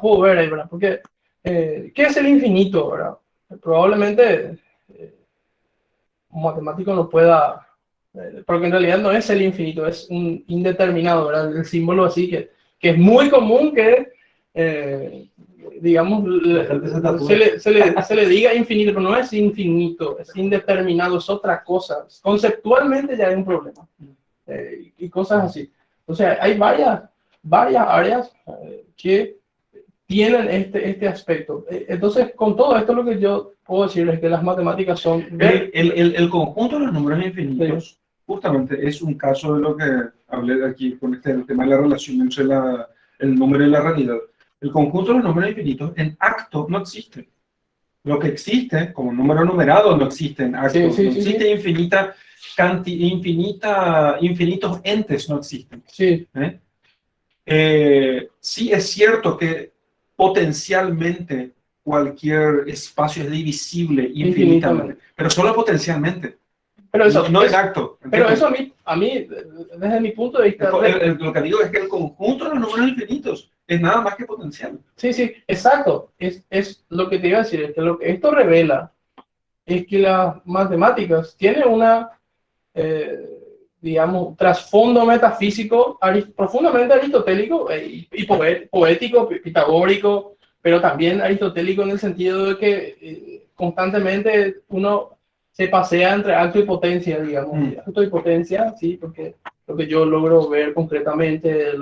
puedo ver ahí, ¿verdad? Porque, ¿qué es el infinito, verdad? Probablemente un matemático no pueda, porque en realidad no es el infinito, es un indeterminado, ¿verdad? El símbolo así que es muy común que, digamos, se le diga infinito, pero no es infinito, es indeterminado, es otra cosa. Conceptualmente ya hay un problema. Y cosas así. O sea, hay varias áreas que tienen este aspecto. Entonces, con todo esto, lo que yo puedo decir es que las matemáticas son... El conjunto de los números infinitos, justamente, es un caso de lo que hablé aquí con el tema de la relación entre el número y la realidad. El conjunto de los números infinitos en acto no existe. Lo que existe, como número numerado, no existe en acto. No existe infinitos entes, no existen. Sí. Sí es cierto que potencialmente cualquier espacio es divisible infinitamente, pero solo potencialmente. Pero eso, no en acto. Pero eso a mí, desde mi punto de vista... Lo que digo es que el conjunto de los números infinitos es nada más que potencial. Sí, exacto. Es lo que te iba a decir, es que lo que esto revela es que las matemáticas tienen una, digamos, trasfondo metafísico profundamente aristotélico y poético, pitagórico, pero también aristotélico en el sentido de que constantemente uno se pasea entre acto y potencia, digamos. Acto y potencia, sí, porque lo que yo logro ver concretamente,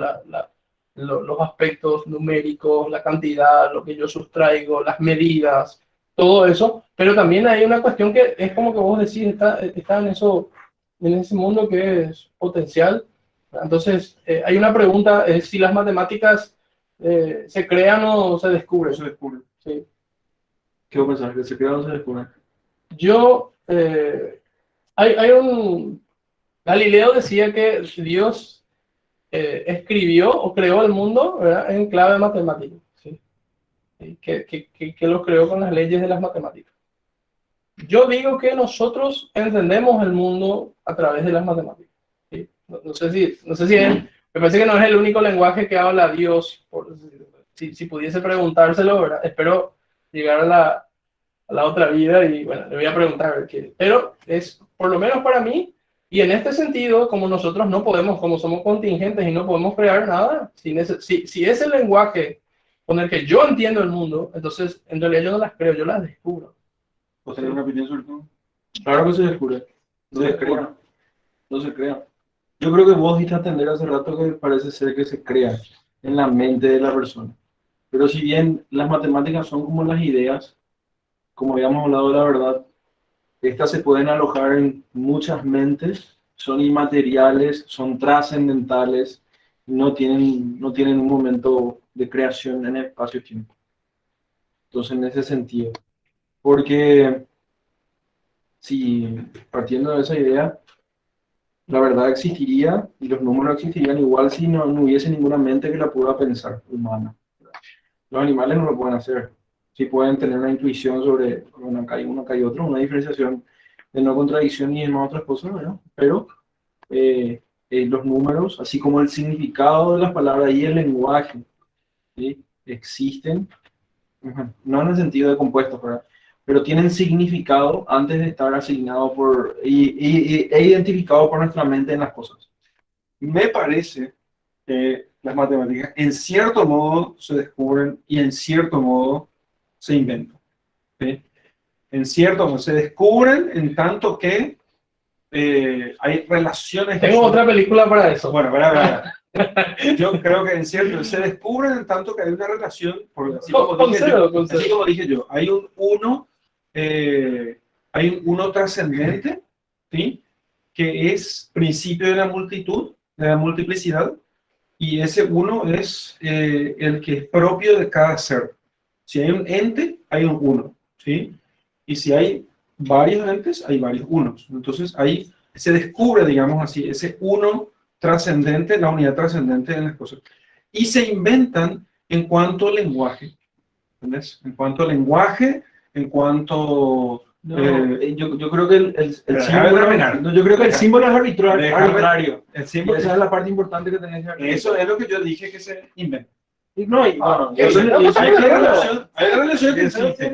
los aspectos numéricos, la cantidad, lo que yo sustraigo, las medidas, todo eso, pero también hay una cuestión que es como que vos decís, está en ese mundo que es potencial. Entonces, hay una pregunta, es si las matemáticas se crean o se descubren. Se descubren. Sí. ¿Qué vos pensás? ¿Que se crean o se descubren? Hay Galileo decía que Dios escribió o creó el mundo, ¿verdad?, en clave matemática, ¿sí? Que lo creó con las leyes de las matemáticas. Yo digo que nosotros entendemos el mundo a través de las matemáticas, ¿sí? No sé si me parece que no es el único lenguaje que habla Dios. Si pudiese preguntárselo, ¿verdad? Espero llegar a la otra vida y bueno, le voy a preguntar, pero es por lo menos para mí. Y en este sentido, como nosotros no podemos, como somos contingentes y no podemos crear nada, si es el lenguaje con el que yo entiendo el mundo, entonces en realidad yo no las creo, yo las descubro. ¿Vos tenés una opinión sobre todo? Claro que se descubre. No se crea. No se crea. Yo creo que vos dijiste a entender hace rato que parece ser que se crea en la mente de la persona. Pero si bien las matemáticas son como las ideas, como habíamos hablado de la verdad, estas se pueden alojar en muchas mentes, son inmateriales, son trascendentales, no tienen un momento de creación en el espacio-tiempo. Entonces, en ese sentido, porque si partiendo de esa idea, la verdad existiría y los números existirían igual si no hubiese ninguna mente que la pueda pensar humana. Los animales no lo pueden hacer. Sí pueden tener una intuición sobre acá hay otro, una diferenciación de no contradicción y demás otras cosas, ¿verdad? Pero los números, así como el significado de las palabras y el lenguaje, ¿sí?, existen, no en el sentido de compuestos, ¿verdad?, pero tienen significado antes de estar asignados e identificados por nuestra mente en las cosas. me parece que las matemáticas en cierto modo se descubren y en cierto modo se inventan. ¿Sí? En cierto modo se descubren en tanto que hay relaciones. Tengo otra película para eso. Bueno, verá. Yo creo que en cierto se descubren en tanto que hay una relación, porque así como dije yo, hay un uno trascendente, ¿sí? Que es principio de la multitud, de la multiplicidad, y ese uno es el que es propio de cada ser. Si hay un ente, hay un uno, ¿sí? Y si hay varios entes, hay varios unos. Entonces ahí se descubre, digamos así, ese uno trascendente, la unidad trascendente de las cosas. Y se inventan en cuanto al lenguaje. ¿Entendés? En cuanto al lenguaje, en cuanto... yo creo que el símbolo, yo creo que el símbolo es arbitrario. El símbolo, Esa es la parte importante que tenés que arreglar. eso es lo que yo dije que se inventa. No, y bueno, Hay una relación que existe. Hay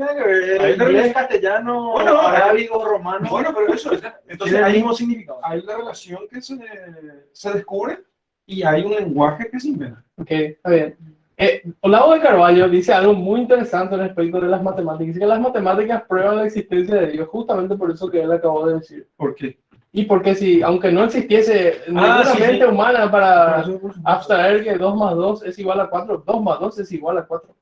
una relación castellano, bueno, arábigo, romano. Bueno, pero eso, entonces Tiene el hay, mismo significado. hay una relación que se descubre y hay un lenguaje que se inventa. Ok, está bien. Olavo de Carvalho dice algo muy interesante respecto de las matemáticas. Dice que las matemáticas prueban la existencia de Dios, justamente por eso que él acabó de decir. ¿Por qué? Y porque si, aunque no existiese ninguna mente humana para abstraer que 2 más 2 es igual a 4, 2 más 2 es igual a 4.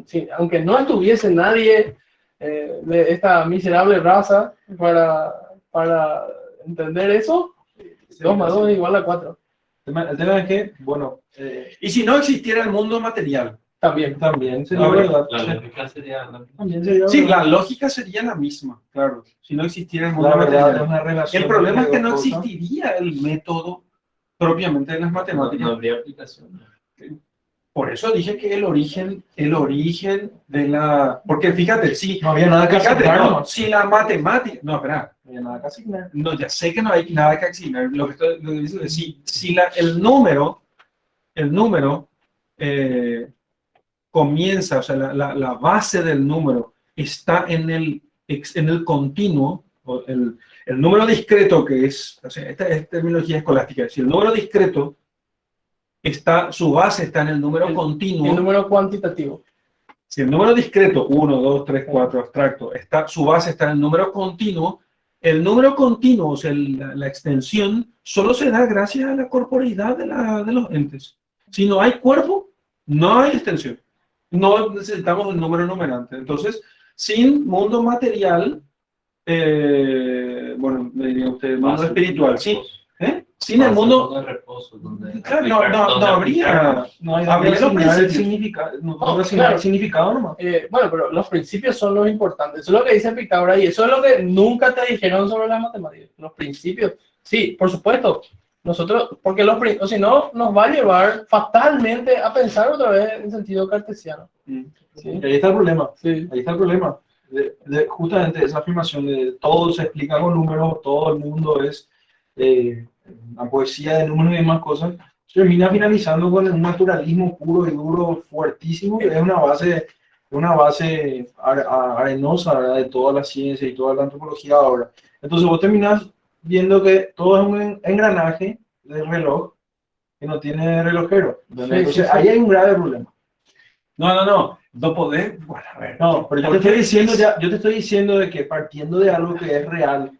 Sí, aunque no estuviese nadie de esta miserable raza para entender eso, 2 más 2 es igual a 4. El tema es que, bueno, Y si no existiera el mundo material, también sería A ver, verdad. La lógica sería También sería sí, verdad. la lógica sería la misma, claro. Si no existiera el mundo La verdad es material. una relación. El problema es que no entre dos cosas. existiría el método propiamente de las matemáticas. no habría aplicación. Por eso dije que el origen de la... Porque fíjate, si... No había nada que Fíjate, asignar. no, si la matemática... No, espera. No había nada que asignar. No, ya sé que no hay nada que asignar. Lo que digo es, el número comienza, o sea, la base del número está en el continuo, o el número discreto que es, o sea, esta es terminología escolástica, si el número discreto su base está en el número continuo. El número cuantitativo. Si el número discreto, 1, 2, 3, 4, abstracto, su base está en el número continuo o sea, la extensión, solo se da gracias a la corporeidad de los entes. Si no hay cuerpo, no hay extensión. No necesitamos el número numerante. Entonces, sin mundo material, bueno, me diría usted, mundo espiritual, sí. Sin el mundo... de reposo, donde Claro, no habría... No hay Habría que los asignar el principios. significado. No No, puedo asignar claro. el significado nomás. Bueno, pero los principios son los importantes. Eso es lo que dice Pitágoras y eso es lo que nunca te dijeron sobre las matemáticas. Los principios. Sí, por supuesto. Nosotros, porque o si no, nos va a llevar fatalmente a pensar otra vez en sentido cartesiano. ¿Sí? Y ahí está el problema. Sí. Ahí está el problema. Justamente esa afirmación de todo se explica con números, todo el mundo es una poesía de números y demás cosas, termina finalizando con un naturalismo puro y duro, fuertísimo, que es una base arenosa, ¿verdad?, de toda la ciencia y toda la antropología ahora. Entonces vos terminás viendo que todo es un engranaje del reloj que no tiene relojero. Entonces ahí hay un grave problema. No podés... Bueno, a ver. No, pero yo te estoy diciendo de que partiendo de algo que es real,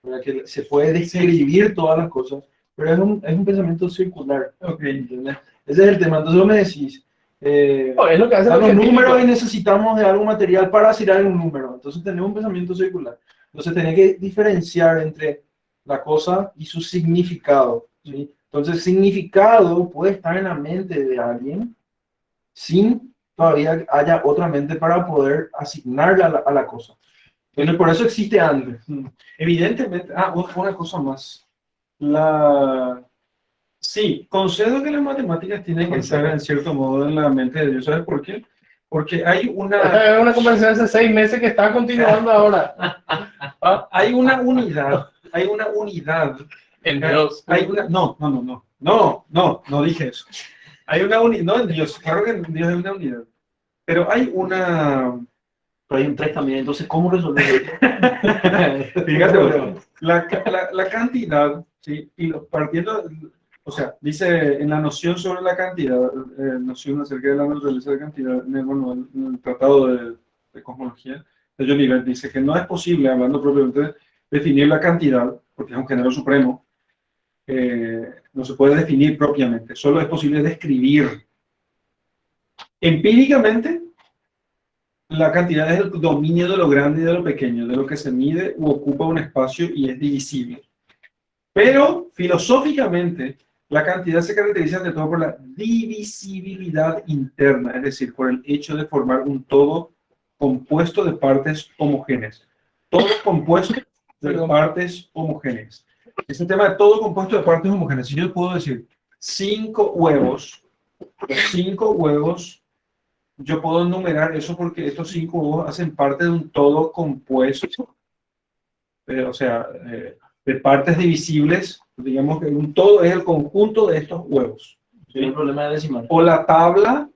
¿verdad?, que se puede describir todas las cosas, pero es un pensamiento circular. ¿Entendés? Ese es el tema. Entonces vos me decís, Es lo que hacen los científicos. números y necesitamos de algo material para asignar un número. Entonces tenemos un pensamiento circular. Entonces tenés que diferenciar entre la cosa y su significado, ¿sí? Entonces significado puede estar en la mente de alguien sin todavía haya otra mente para poder asignarla a la cosa. Entonces por eso existe antes. Evidentemente, una cosa más. Sí, concedo que las matemáticas tienen que estar en cierto modo en la mente de Dios. ¿Sabes por qué? Porque hay Es una conversación hace 6 meses que está continuando ahora. hay una unidad En Dios. No dije eso. Hay una unidad, no en Dios, claro que en Dios hay una unidad, pero hay una... Pero hay un 3 también, entonces ¿cómo resolver eso? Fíjate, la cantidad, ¿sí? Y partiendo, o sea, dice en la noción sobre la cantidad, noción acerca de la naturaleza de cantidad, en el, manual, en el Tratado de Cosmología de John Liber, dice que no es posible, hablando propiamente, definir la cantidad, porque es un género supremo, no se puede definir propiamente, solo es posible describir. Empíricamente, la cantidad es el dominio de lo grande y de lo pequeño, de lo que se mide u ocupa un espacio y es divisible. Pero, filosóficamente, la cantidad se caracteriza ante todo por la divisibilidad interna, es decir, por el hecho de formar un todo compuesto de partes homogéneas. Todo compuesto de partes homogéneas. Este tema de todo compuesto de partes homogéneas. Si yo puedo decir 5 huevos, los 5 huevos, yo puedo enumerar eso porque estos 5 huevos hacen parte de un todo compuesto, o sea, de partes divisibles. Digamos que un todo es el conjunto de estos huevos. ¿Sí? El problema de decimal. O la tabla,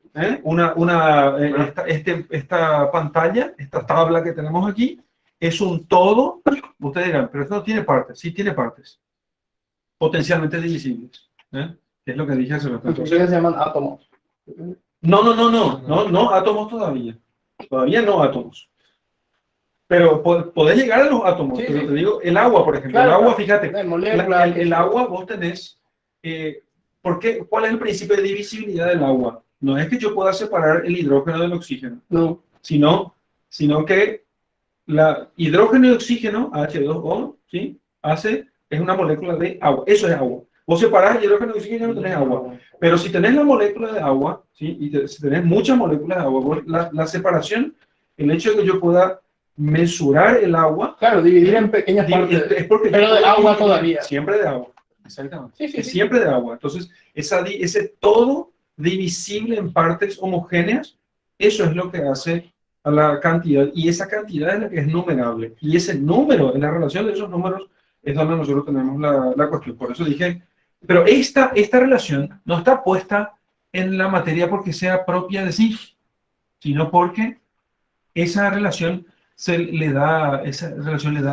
esta pantalla, esta tabla que tenemos aquí, es un todo. Ustedes dirán, pero esto no tiene partes. Sí tiene partes. Potencialmente divisibles. Que es lo que dije hace rato. Entonces se llaman átomos. No átomos todavía. Todavía no átomos. Pero podés llegar a los átomos. Sí, pero sí. te digo, el agua, por ejemplo. Claro, el agua, claro. fíjate. Molécula, El agua vos tenés... ¿cuál es el principio de divisibilidad del agua? No es que yo pueda separar el hidrógeno del oxígeno, no. sino que la hidrógeno y oxígeno, H2O, ¿sí? Es una molécula de agua. Eso es agua. Vos separás el hidrógeno y oxígeno y no tenés agua. Pero si tenés la molécula de agua, ¿sí? Si tenés muchas moléculas de agua, vos, la separación, el hecho de que yo pueda mesurar el agua, Claro, dividir en pequeñas partes. es porque Pero de agua todavía. Siempre de agua. Exactamente. Sí. Siempre de agua. Entonces, ese todo divisible en partes homogéneas, eso es lo que hace a la cantidad, y esa cantidad es la que es numerable. Y ese número, en la relación de esos números, es donde nosotros tenemos la cuestión. Por eso dije, pero esta relación no está puesta en la materia porque sea propia de sí, sino porque esa relación le da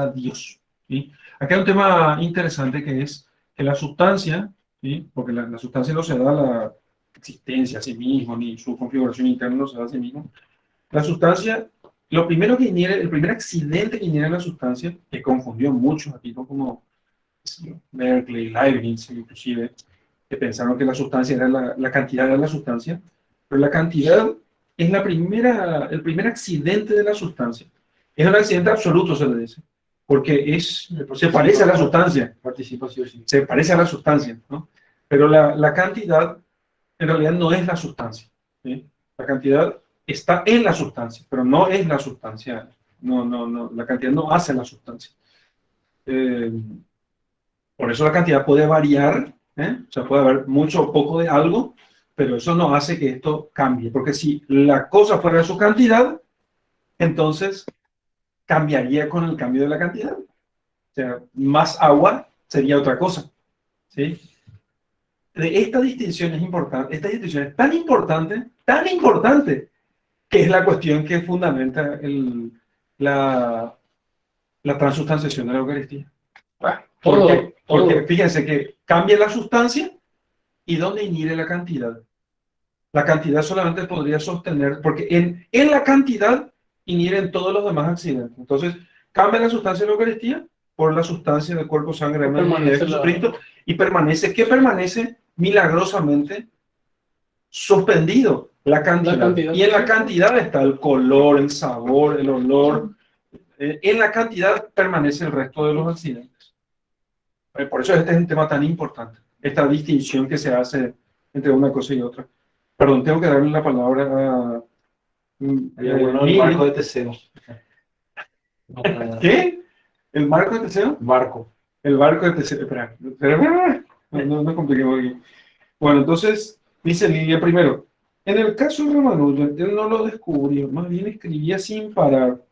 a Dios. ¿Sí? Acá hay un tema interesante que es que la sustancia, ¿sí? Porque la sustancia no se da la existencia a sí mismo, ni su configuración interna no se da a sí mismo. La sustancia, el primer accidente que inicia la sustancia, que confundió mucho aquí, ¿no? Como Berkeley, Leibniz, inclusive, que pensaron que la sustancia era la cantidad de la sustancia, pero la cantidad es el primer accidente de la sustancia. Es un accidente absoluto, se le dice, porque se parece a la sustancia. Se parece a la sustancia, ¿no? Pero la cantidad en realidad no es la sustancia, ¿sí? La cantidad está en la sustancia, pero no es la sustancia. No, la cantidad no hace la sustancia. Por eso la cantidad puede variar, o sea, puede haber mucho o poco de algo, pero eso no hace que esto cambie, porque si la cosa fuera su cantidad, entonces cambiaría con el cambio de la cantidad. O sea, más agua sería otra cosa, ¿sí? Esta distinción es importante, esta distinción es tan importante, que es la cuestión que fundamenta la transustanciación de la Eucaristía. Porque fíjense que cambia la sustancia y ¿dónde inhiere la cantidad? La cantidad solamente podría sostener, porque en la cantidad inhieren todos los demás accidentes. Entonces, cambia la sustancia de la Eucaristía por la sustancia del cuerpo, sangre, alma y de Jesucristo, y permanece milagrosamente suspendido la cantidad. Y en la cantidad está el color, el sabor, el olor. En la cantidad permanece el resto de los accidentes. Por eso este es un tema tan importante, esta distinción que se hace entre una cosa y otra. Perdón, tengo que darle la palabra a... el marco de Teseo. ¿Qué? ¿El marco de Teseo? El barco de Teseo. Espera, no compliquemos aquí. Bueno, entonces, dice Lilia primero, en el caso de Ramanujan, él no lo descubrió, más bien escribía sin parar.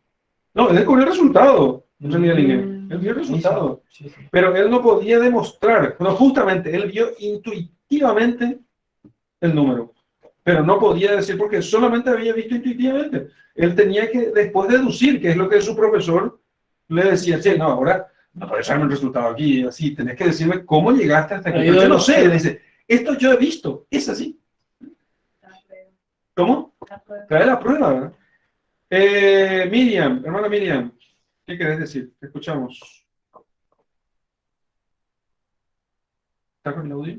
No, él descubrió el resultado, en realidad, Lilia. Él vio el resultado. Sí. Pero él no podía demostrar. No, justamente, él vio intuitivamente el número. Pero no podía decir porque solamente había visto intuitivamente. Él tenía que después deducir, que es lo que su profesor le decía, che, no, ahora no puedes darme el resultado aquí, así, tenés que decirme cómo llegaste hasta aquí. Ahí Pero yo donde- no sé, dice, esto yo he visto, es así. ¿Cómo? Trae la prueba, ¿verdad? Miriam, hermana Miriam, ¿qué querés decir? Te escuchamos. ¿Está con el audio?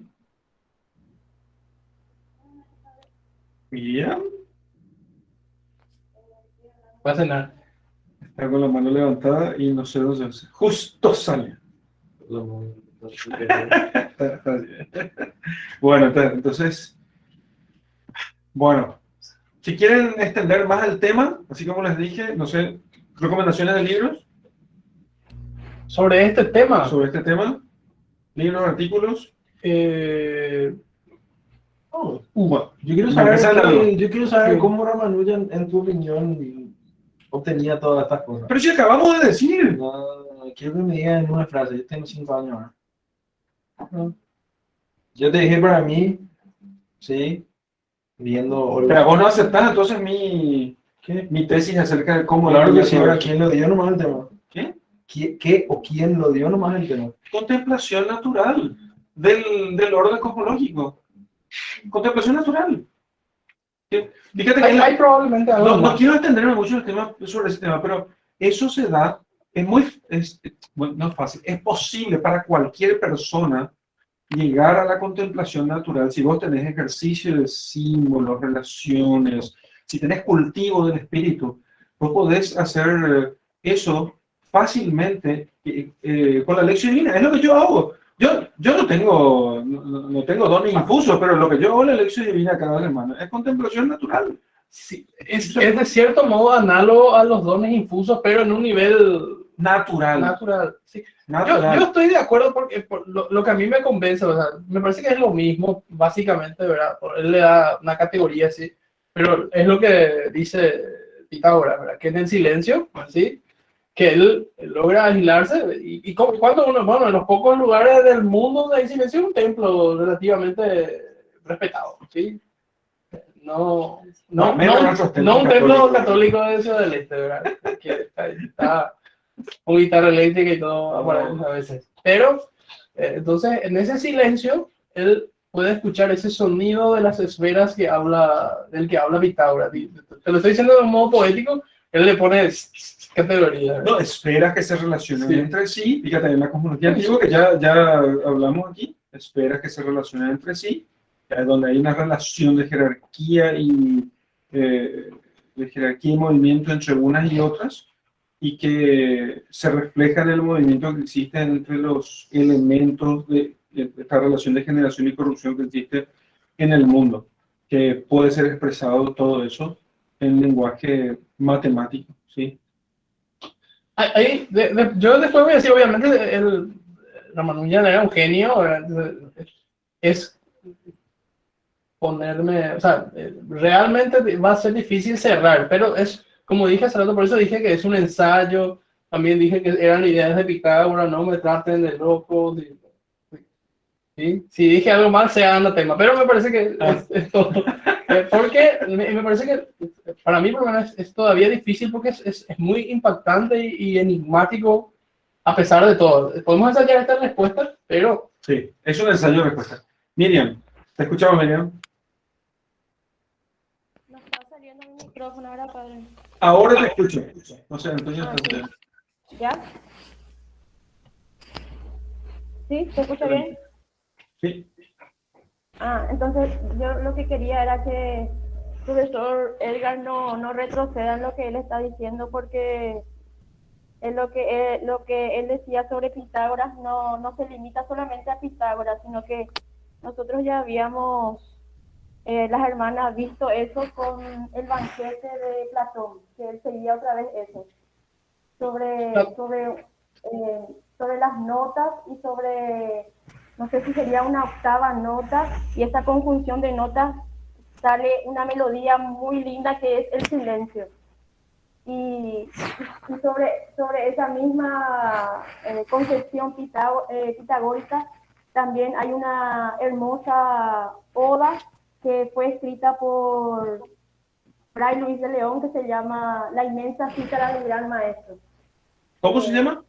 Miriam, Va a cenar. está con la mano levantada y no sé dónde se justo sale. Está bien. Bueno, entonces, bueno, si quieren extender más el tema, así como les dije, no sé, recomendaciones de libros Sobre este tema, sobre este tema, libros, artículos. Bueno, Yo quiero me saber, empieza la duda. yo quiero saber Sí. cómo Ramanujan, en tu opinión, obtenía todas estas cosas. Pero si acabamos de decir. No, quiero que me digas en una frase. Yo tengo 5 años ahora. Yo te dije para mí, sí, viendo. Pero vos no aceptás entonces ¿Qué? mi tesis acerca de cómo Claro la que sí, ahora, ¿quién lo dio nomás el tema? ¿Qué? ¿Qué o quién lo dio nomás el tema? Contemplación natural del orden cosmológico. Contemplación natural. Fíjate que hay probablemente algo no más. quiero extenderme mucho el tema, sobre ese tema, pero eso se da, bueno, no es fácil, es posible para cualquier persona llegar a la contemplación natural si vos tenés ejercicio de símbolos, relaciones, si tenés cultivo del espíritu, vos podés hacer eso fácilmente con la lección divina. Es lo que yo hago. Yo no tengo dones infusos, pero lo que yo hago en la lección divina cada semana es contemplación natural. Sí, es de cierto modo análogo a los dones infusos, pero en un nivel Natural. natural. Sí. Natural. Yo estoy de acuerdo porque por lo que a mí me convence, o sea, me parece que es lo mismo, básicamente, ¿verdad? Él le da una categoría así, pero es lo que dice Pitágoras, ¿verdad? Que en el silencio, ¿sí? Que él logra aislarse y cuando uno, bueno, en los pocos lugares del mundo donde hay silencio, es un templo relativamente respetado, ¿sí? Menos nuestros templos no un templo católicos. católico de Ciudad del Este, ¿verdad? Que está con guitarra eléctrica y todo aparece a veces. Pero, entonces, en ese silencio, él puede escuchar ese sonido de las esferas del que habla Pitágoras. Te lo estoy diciendo de un modo poético, él le pone categoría. No, esperas que se relacionen Sí. entre sí. Fíjate, en la cosmología antigua que ya hablamos aquí, esperas que se relacionen entre sí, donde hay una relación de jerarquía y movimiento entre unas y otras, y que se refleja en el movimiento que existe entre los elementos de esta relación de generación y corrupción que existe en el mundo, que puede ser expresado todo eso en lenguaje matemático, ¿sí? Yo después voy a decir, obviamente, Ramanujan era un genio, es ponerme, o sea, realmente va a ser difícil cerrar, pero es, como dije hace rato, por eso dije que es un ensayo, también dije que eran ideas de Pitágoras, no me traten de loco, ¿sí? Si dije algo mal, sea anatema, pero me parece que es todo. Porque me parece que para mí por lo menos es todavía difícil porque es muy impactante y enigmático a pesar de todo. Podemos ensayar esta respuesta, pero... Sí, es un ensayo de respuesta. Miriam, ¿te escuchamos, Miriam? No está saliendo mi micrófono ahora, padre. Ahora te escucho. No sé, Antonio. ¿Ya? ¿Sí? ¿Se escucha bien? Sí. Entonces yo lo que quería era que el profesor Edgar no retroceda en lo que él está diciendo, porque lo que él decía sobre Pitágoras no se limita solamente a Pitágoras, sino que nosotros ya habíamos, las hermanas, visto eso con el banquete de Platón, que él seguía otra vez eso, sobre las notas y sobre, no sé si sería una octava nota, y esta conjunción de notas sale una melodía muy linda que es el silencio. Y sobre esa misma concepción pitagórica, también hay una hermosa oda que fue escrita por Fray Luis de León, que se llama La inmensa cítara del gran maestro. ¿Cómo se llama?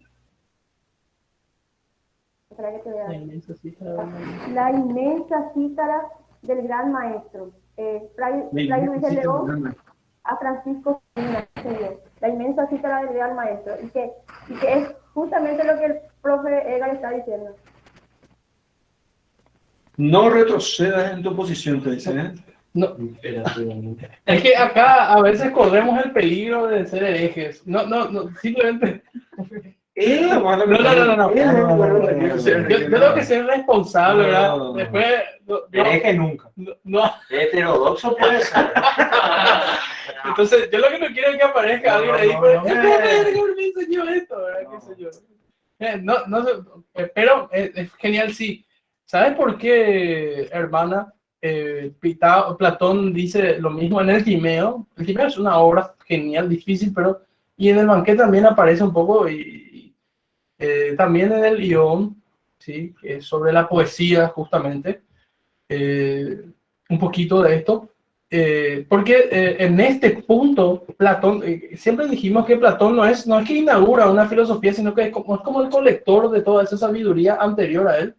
Espera que te vea. La inmensa cítara. La inmensa cítara del gran maestro. Fray Luis de León a Francisco Medina, la inmensa cítara del gran maestro. Y que es justamente lo que el profe Edgar está diciendo. No retrocedas en tu posición, te dice, ¿eh? No, es que acá a veces corremos el peligro de ser herejes. No, simplemente. No. Yo tengo que ser responsable, ¿verdad? No. Después. Hereje nunca. No. Heterodoxo puede ser. Entonces, yo lo que no quiero es que aparezca alguien ahí. ¿Por qué me enseñó esto? ¿Verdad? ¿Qué sé yo? Pero es genial, sí. ¿Sabes por qué, hermana? Platón dice lo mismo en el Timeo. El Timeo es una obra genial, difícil, pero y en el banquete también aparece un poco y también en el Ión, ¿sí? Sobre la poesía justamente, un poquito de esto, porque en este punto Platón, siempre dijimos que Platón no es que inaugura una filosofía, sino que es como el colector de toda esa sabiduría anterior a él,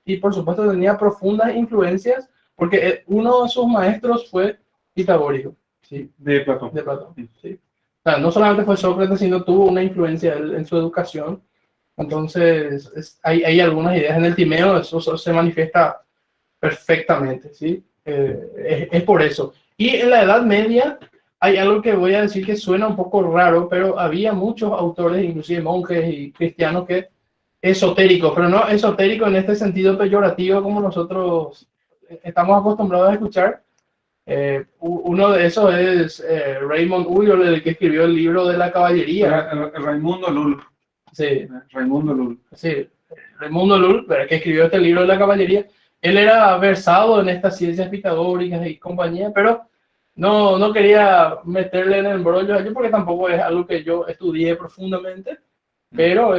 y por supuesto tenía profundas influencias porque uno de sus maestros fue pitagórico, ¿sí? De Platón. De Platón, ¿sí? O sea, no solamente fue Sócrates, sino tuvo una influencia en su educación. Entonces, hay algunas ideas en el Timeo, eso se manifiesta perfectamente, ¿sí? Es por eso. Y en la Edad Media hay algo que voy a decir que suena un poco raro, pero había muchos autores, inclusive monjes y cristianos, que esotéricos, pero no esotérico en este sentido peyorativo como nosotros estamos acostumbrados a escuchar. Uno de esos es Raymond Ulloa, el que escribió el libro de la caballería. Raimundo Lull. Sí. Raimundo Lull. Sí, Raimundo Lull, que escribió este libro de la caballería. Él era versado en estas ciencias pitagóricas y compañía, pero no quería meterle en el embrollo a ello porque tampoco es algo que yo estudié profundamente, pero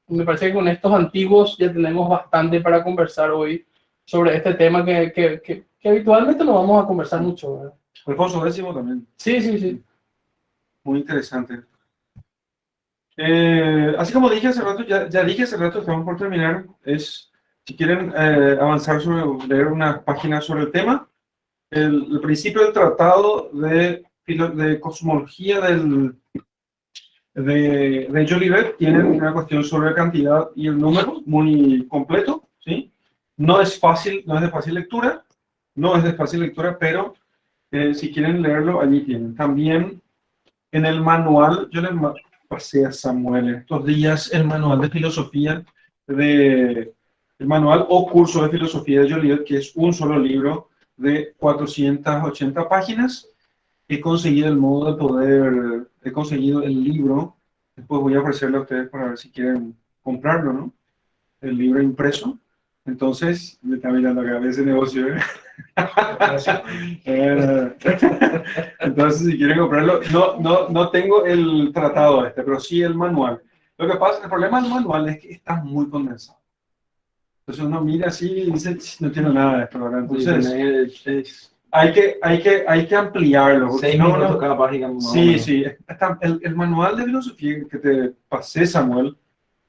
me parece que con estos antiguos ya tenemos bastante para conversar hoy sobre este tema que habitualmente no vamos a conversar mucho, ¿verdad? Alfonso X también. Sí. Muy interesante. Así como dije hace rato, ya dije hace rato, estamos por terminar, si quieren avanzar leer unas páginas sobre el tema, el principio del tratado de cosmología de Jolivet tiene una cuestión sobre la cantidad y el número muy completo, ¿sí? No es de fácil lectura, pero si quieren leerlo, allí tienen. También en el manual, yo les pasé a Samuel estos días el manual de filosofía, el manual o curso de filosofía de Jolivet, que es un solo libro de 480 páginas. He conseguido he conseguido el libro, después voy a ofrecerle a ustedes para ver si quieren comprarlo, ¿no? El libro impreso. Entonces, me está mirando acá ese negocio, ¿eh? Entonces, si quieren comprarlo, no tengo el tratado pero sí el manual. Lo que pasa, el problema del manual es que está muy condensado. Entonces uno mira así y dice, no tiene nada de esto, ¿verdad? Entonces, hay que ampliarlo. 6 minutos cada página. Sí. El manual de filosofía que te pasé, Samuel,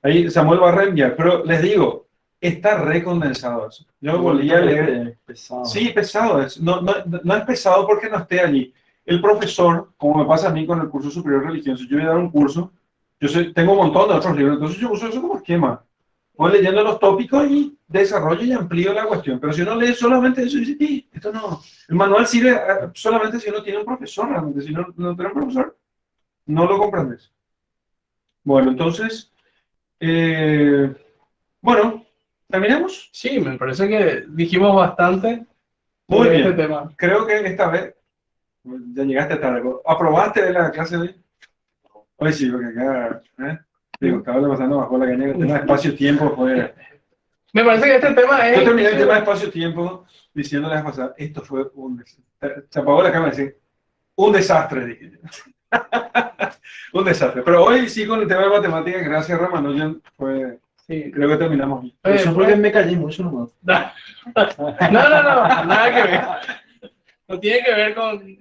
ahí Samuel va a reenviar, pero les digo, está recondensado eso. Yo volví a leer. Pesado. Sí, pesado es. No es pesado porque no esté allí. El profesor, como me pasa a mí con el curso superior religioso, yo voy a dar un curso, tengo un montón de otros libros, entonces yo uso eso como esquema. Voy leyendo los tópicos y desarrollo y amplío la cuestión. Pero si uno lee solamente eso, dice, esto no. El manual sirve solamente si uno tiene un profesor, realmente. Si no tiene un profesor, no lo comprendes. Bueno, entonces, ¿terminamos? Sí, me parece que dijimos bastante Muy sobre bien. este tema. Creo que esta vez ya llegaste tarde. ¿Aprobaste de la clase de hoy? Hoy sí, porque acá, estaba pasando bajo la caña, el tema de espacio-tiempo fue... Me parece que este tema es... Yo terminé el tema de espacio-tiempo diciendo la vez pasada, esto fue un desastre. Se apagó la cámara y decía, un desastre, dije yo. Un desastre. Pero hoy sí con el tema de matemáticas, gracias Ramanujan, Sí. creo que terminamos bien. Eso porque me callé mucho nomás. No, nada que ver. No tiene que ver con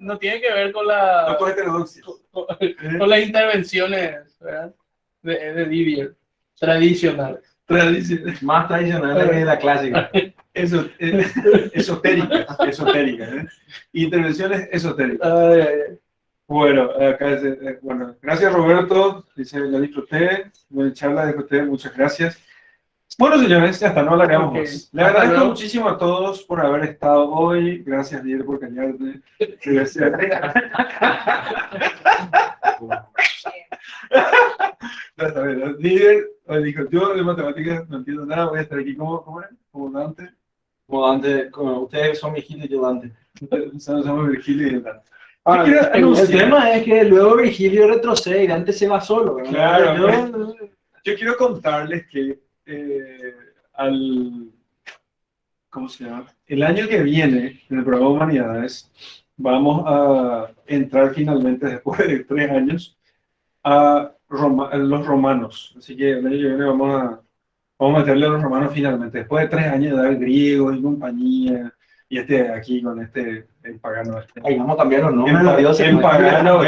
Datos heterodoxos. con las intervenciones, ¿verdad? de Didier, tradicionales. Tradiciones. Más tradicionales que la clásica. Esotéricas, ¿eh? Intervenciones esotéricas. Ay, ay, ay. Bueno, acá bueno, gracias Roberto, dice, la disfruté, buena charla, disfruté, muchas gracias. Bueno, señores, ya está, no alargamos Ok. más. Le Hasta agradezco luego. muchísimo a todos por haber estado hoy. Gracias, Lier, por callarte. Gracias. Ya está bien. Líder dijo, yo de matemáticas no entiendo nada, voy a estar aquí como era? Como Dante. Como antes, como ustedes son Virgilio y yo Dante. Somos Virgilio y Dante. Ah, ¿Qué quieres El anunciar? tema es que luego Virgilio retrocede y Dante se va solo. ¿verdad? Claro. Yo quiero contarles que ¿cómo se llama? El año que viene, en el programa de Humanidades, vamos a entrar finalmente, después de 3 años, a los romanos. Así que el año que viene vamos a meterle a los romanos finalmente, después de 3 años de dar griegos y compañía, y aquí con el pagano Ahí vamos a cambiar los nombres de los dioses. el pagano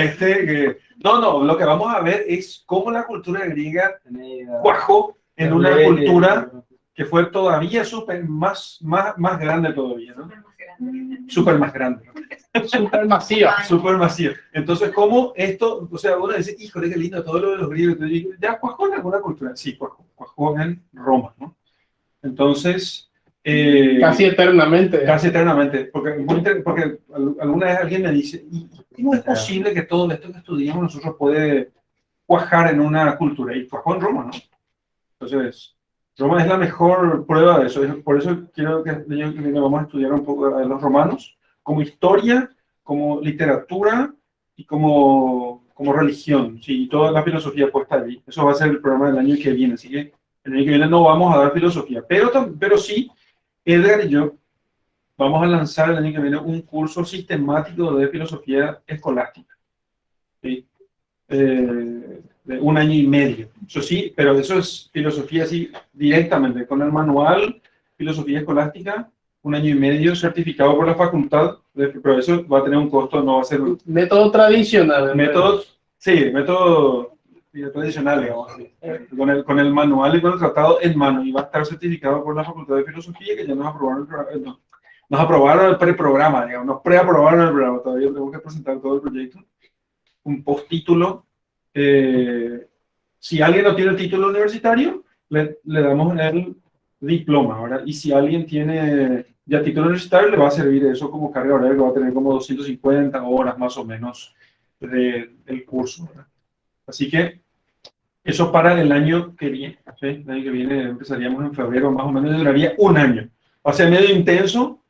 no, lo que vamos a ver es cómo la cultura griega cuajó en una cultura que fue todavía más grande todavía, ¿no? Súper más grande. Súper masiva. Súper masiva. Entonces, ¿cómo esto? O sea, uno dice, híjole, qué lindo todo lo de los griegos. Entonces, ya cuajó en alguna cultura. Sí, cuajó en Roma, ¿no? Entonces, Casi eternamente. casi eternamente. Porque alguna vez alguien me dice, ¿y cómo es posible que todo esto que estudiamos nosotros puede cuajar en una cultura? Y cuajó en Roma, ¿no? Entonces, Roma es la mejor prueba de eso. Por eso quiero que vamos a estudiar un poco a los romanos, como historia, como literatura y como religión, ¿sí? Y toda la filosofía puesta allí. Eso va a ser el programa del año que viene. Así que el año que viene no vamos a dar filosofía, pero sí, Edgar y yo vamos a lanzar el año que viene un curso sistemático de filosofía escolástica. ¿Sí? De 1 año y medio. Eso sí, pero eso es filosofía así directamente, con el manual Filosofía Escolástica, 1 año y medio, certificado por la facultad, pero eso va a tener un costo, no va a ser un Método tradicional. método tradicional, digamos, con el manual y con el tratado en mano, y va a estar certificado por la Facultad de Filosofía, que ya nos aprobaron el preprograma, digamos, nos preaprobaron el programa, todavía tenemos que presentar todo el proyecto, un postítulo. Si alguien no tiene el título universitario, le damos el diploma, ¿verdad? Y si alguien tiene ya título universitario, le va a servir eso como carga horaria, que va a tener como 250 horas más o menos del curso, ¿verdad? Así que eso para el año que viene, ¿sí? El año que viene empezaríamos en febrero, más o menos, y duraría 1 año. Va a ser medio intenso,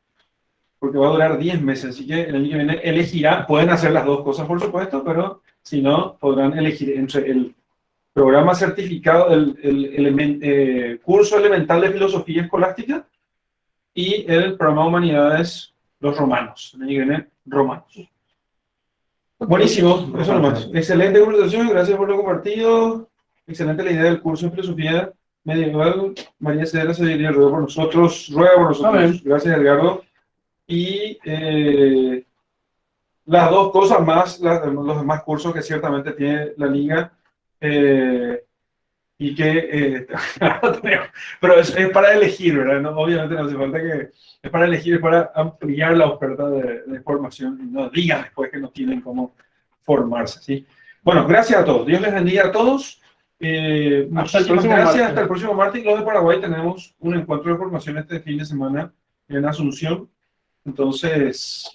porque va a durar 10 meses, así que el año que viene elegirá, pueden hacer las dos cosas, por supuesto, pero si no, podrán elegir entre el programa certificado, el curso elemental de filosofía escolástica y el programa de humanidades, los romanos, el año que viene, romanos. Buenísimo, eso nomás. Excelente conversación, gracias por lo compartido. Excelente la idea del curso de filosofía medieval. María Cedra se ruega por nosotros. Amén. Gracias, Edgardo. Y las dos cosas más, los demás cursos que ciertamente tiene la liga, y que, pero es para elegir, ¿verdad? No, obviamente no hace falta que, es para elegir, es para ampliar la oferta de formación, y no digan después que no tienen cómo formarse, ¿sí? Bueno, gracias a todos, Dios les bendiga a todos, muchísimas gracias, hasta el próximo martes. Los de Paraguay tenemos un encuentro de formación este fin de semana en Asunción, entonces,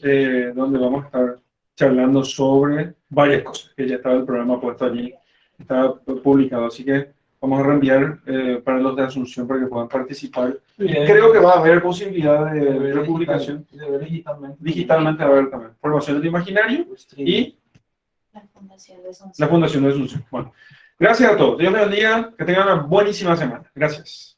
donde vamos a estar charlando sobre varias cosas, que ya estaba el programa puesto allí, está publicado, así que vamos a reenviar para los de Asunción para que puedan participar. Y creo que va a haber posibilidad de republicación digitalmente, va a haber también formación del imaginario y La Fundación de Asunción. la Fundación de Asunción. Bueno, gracias a todos, Dios les bendiga, que tengan una buenísima semana. Gracias.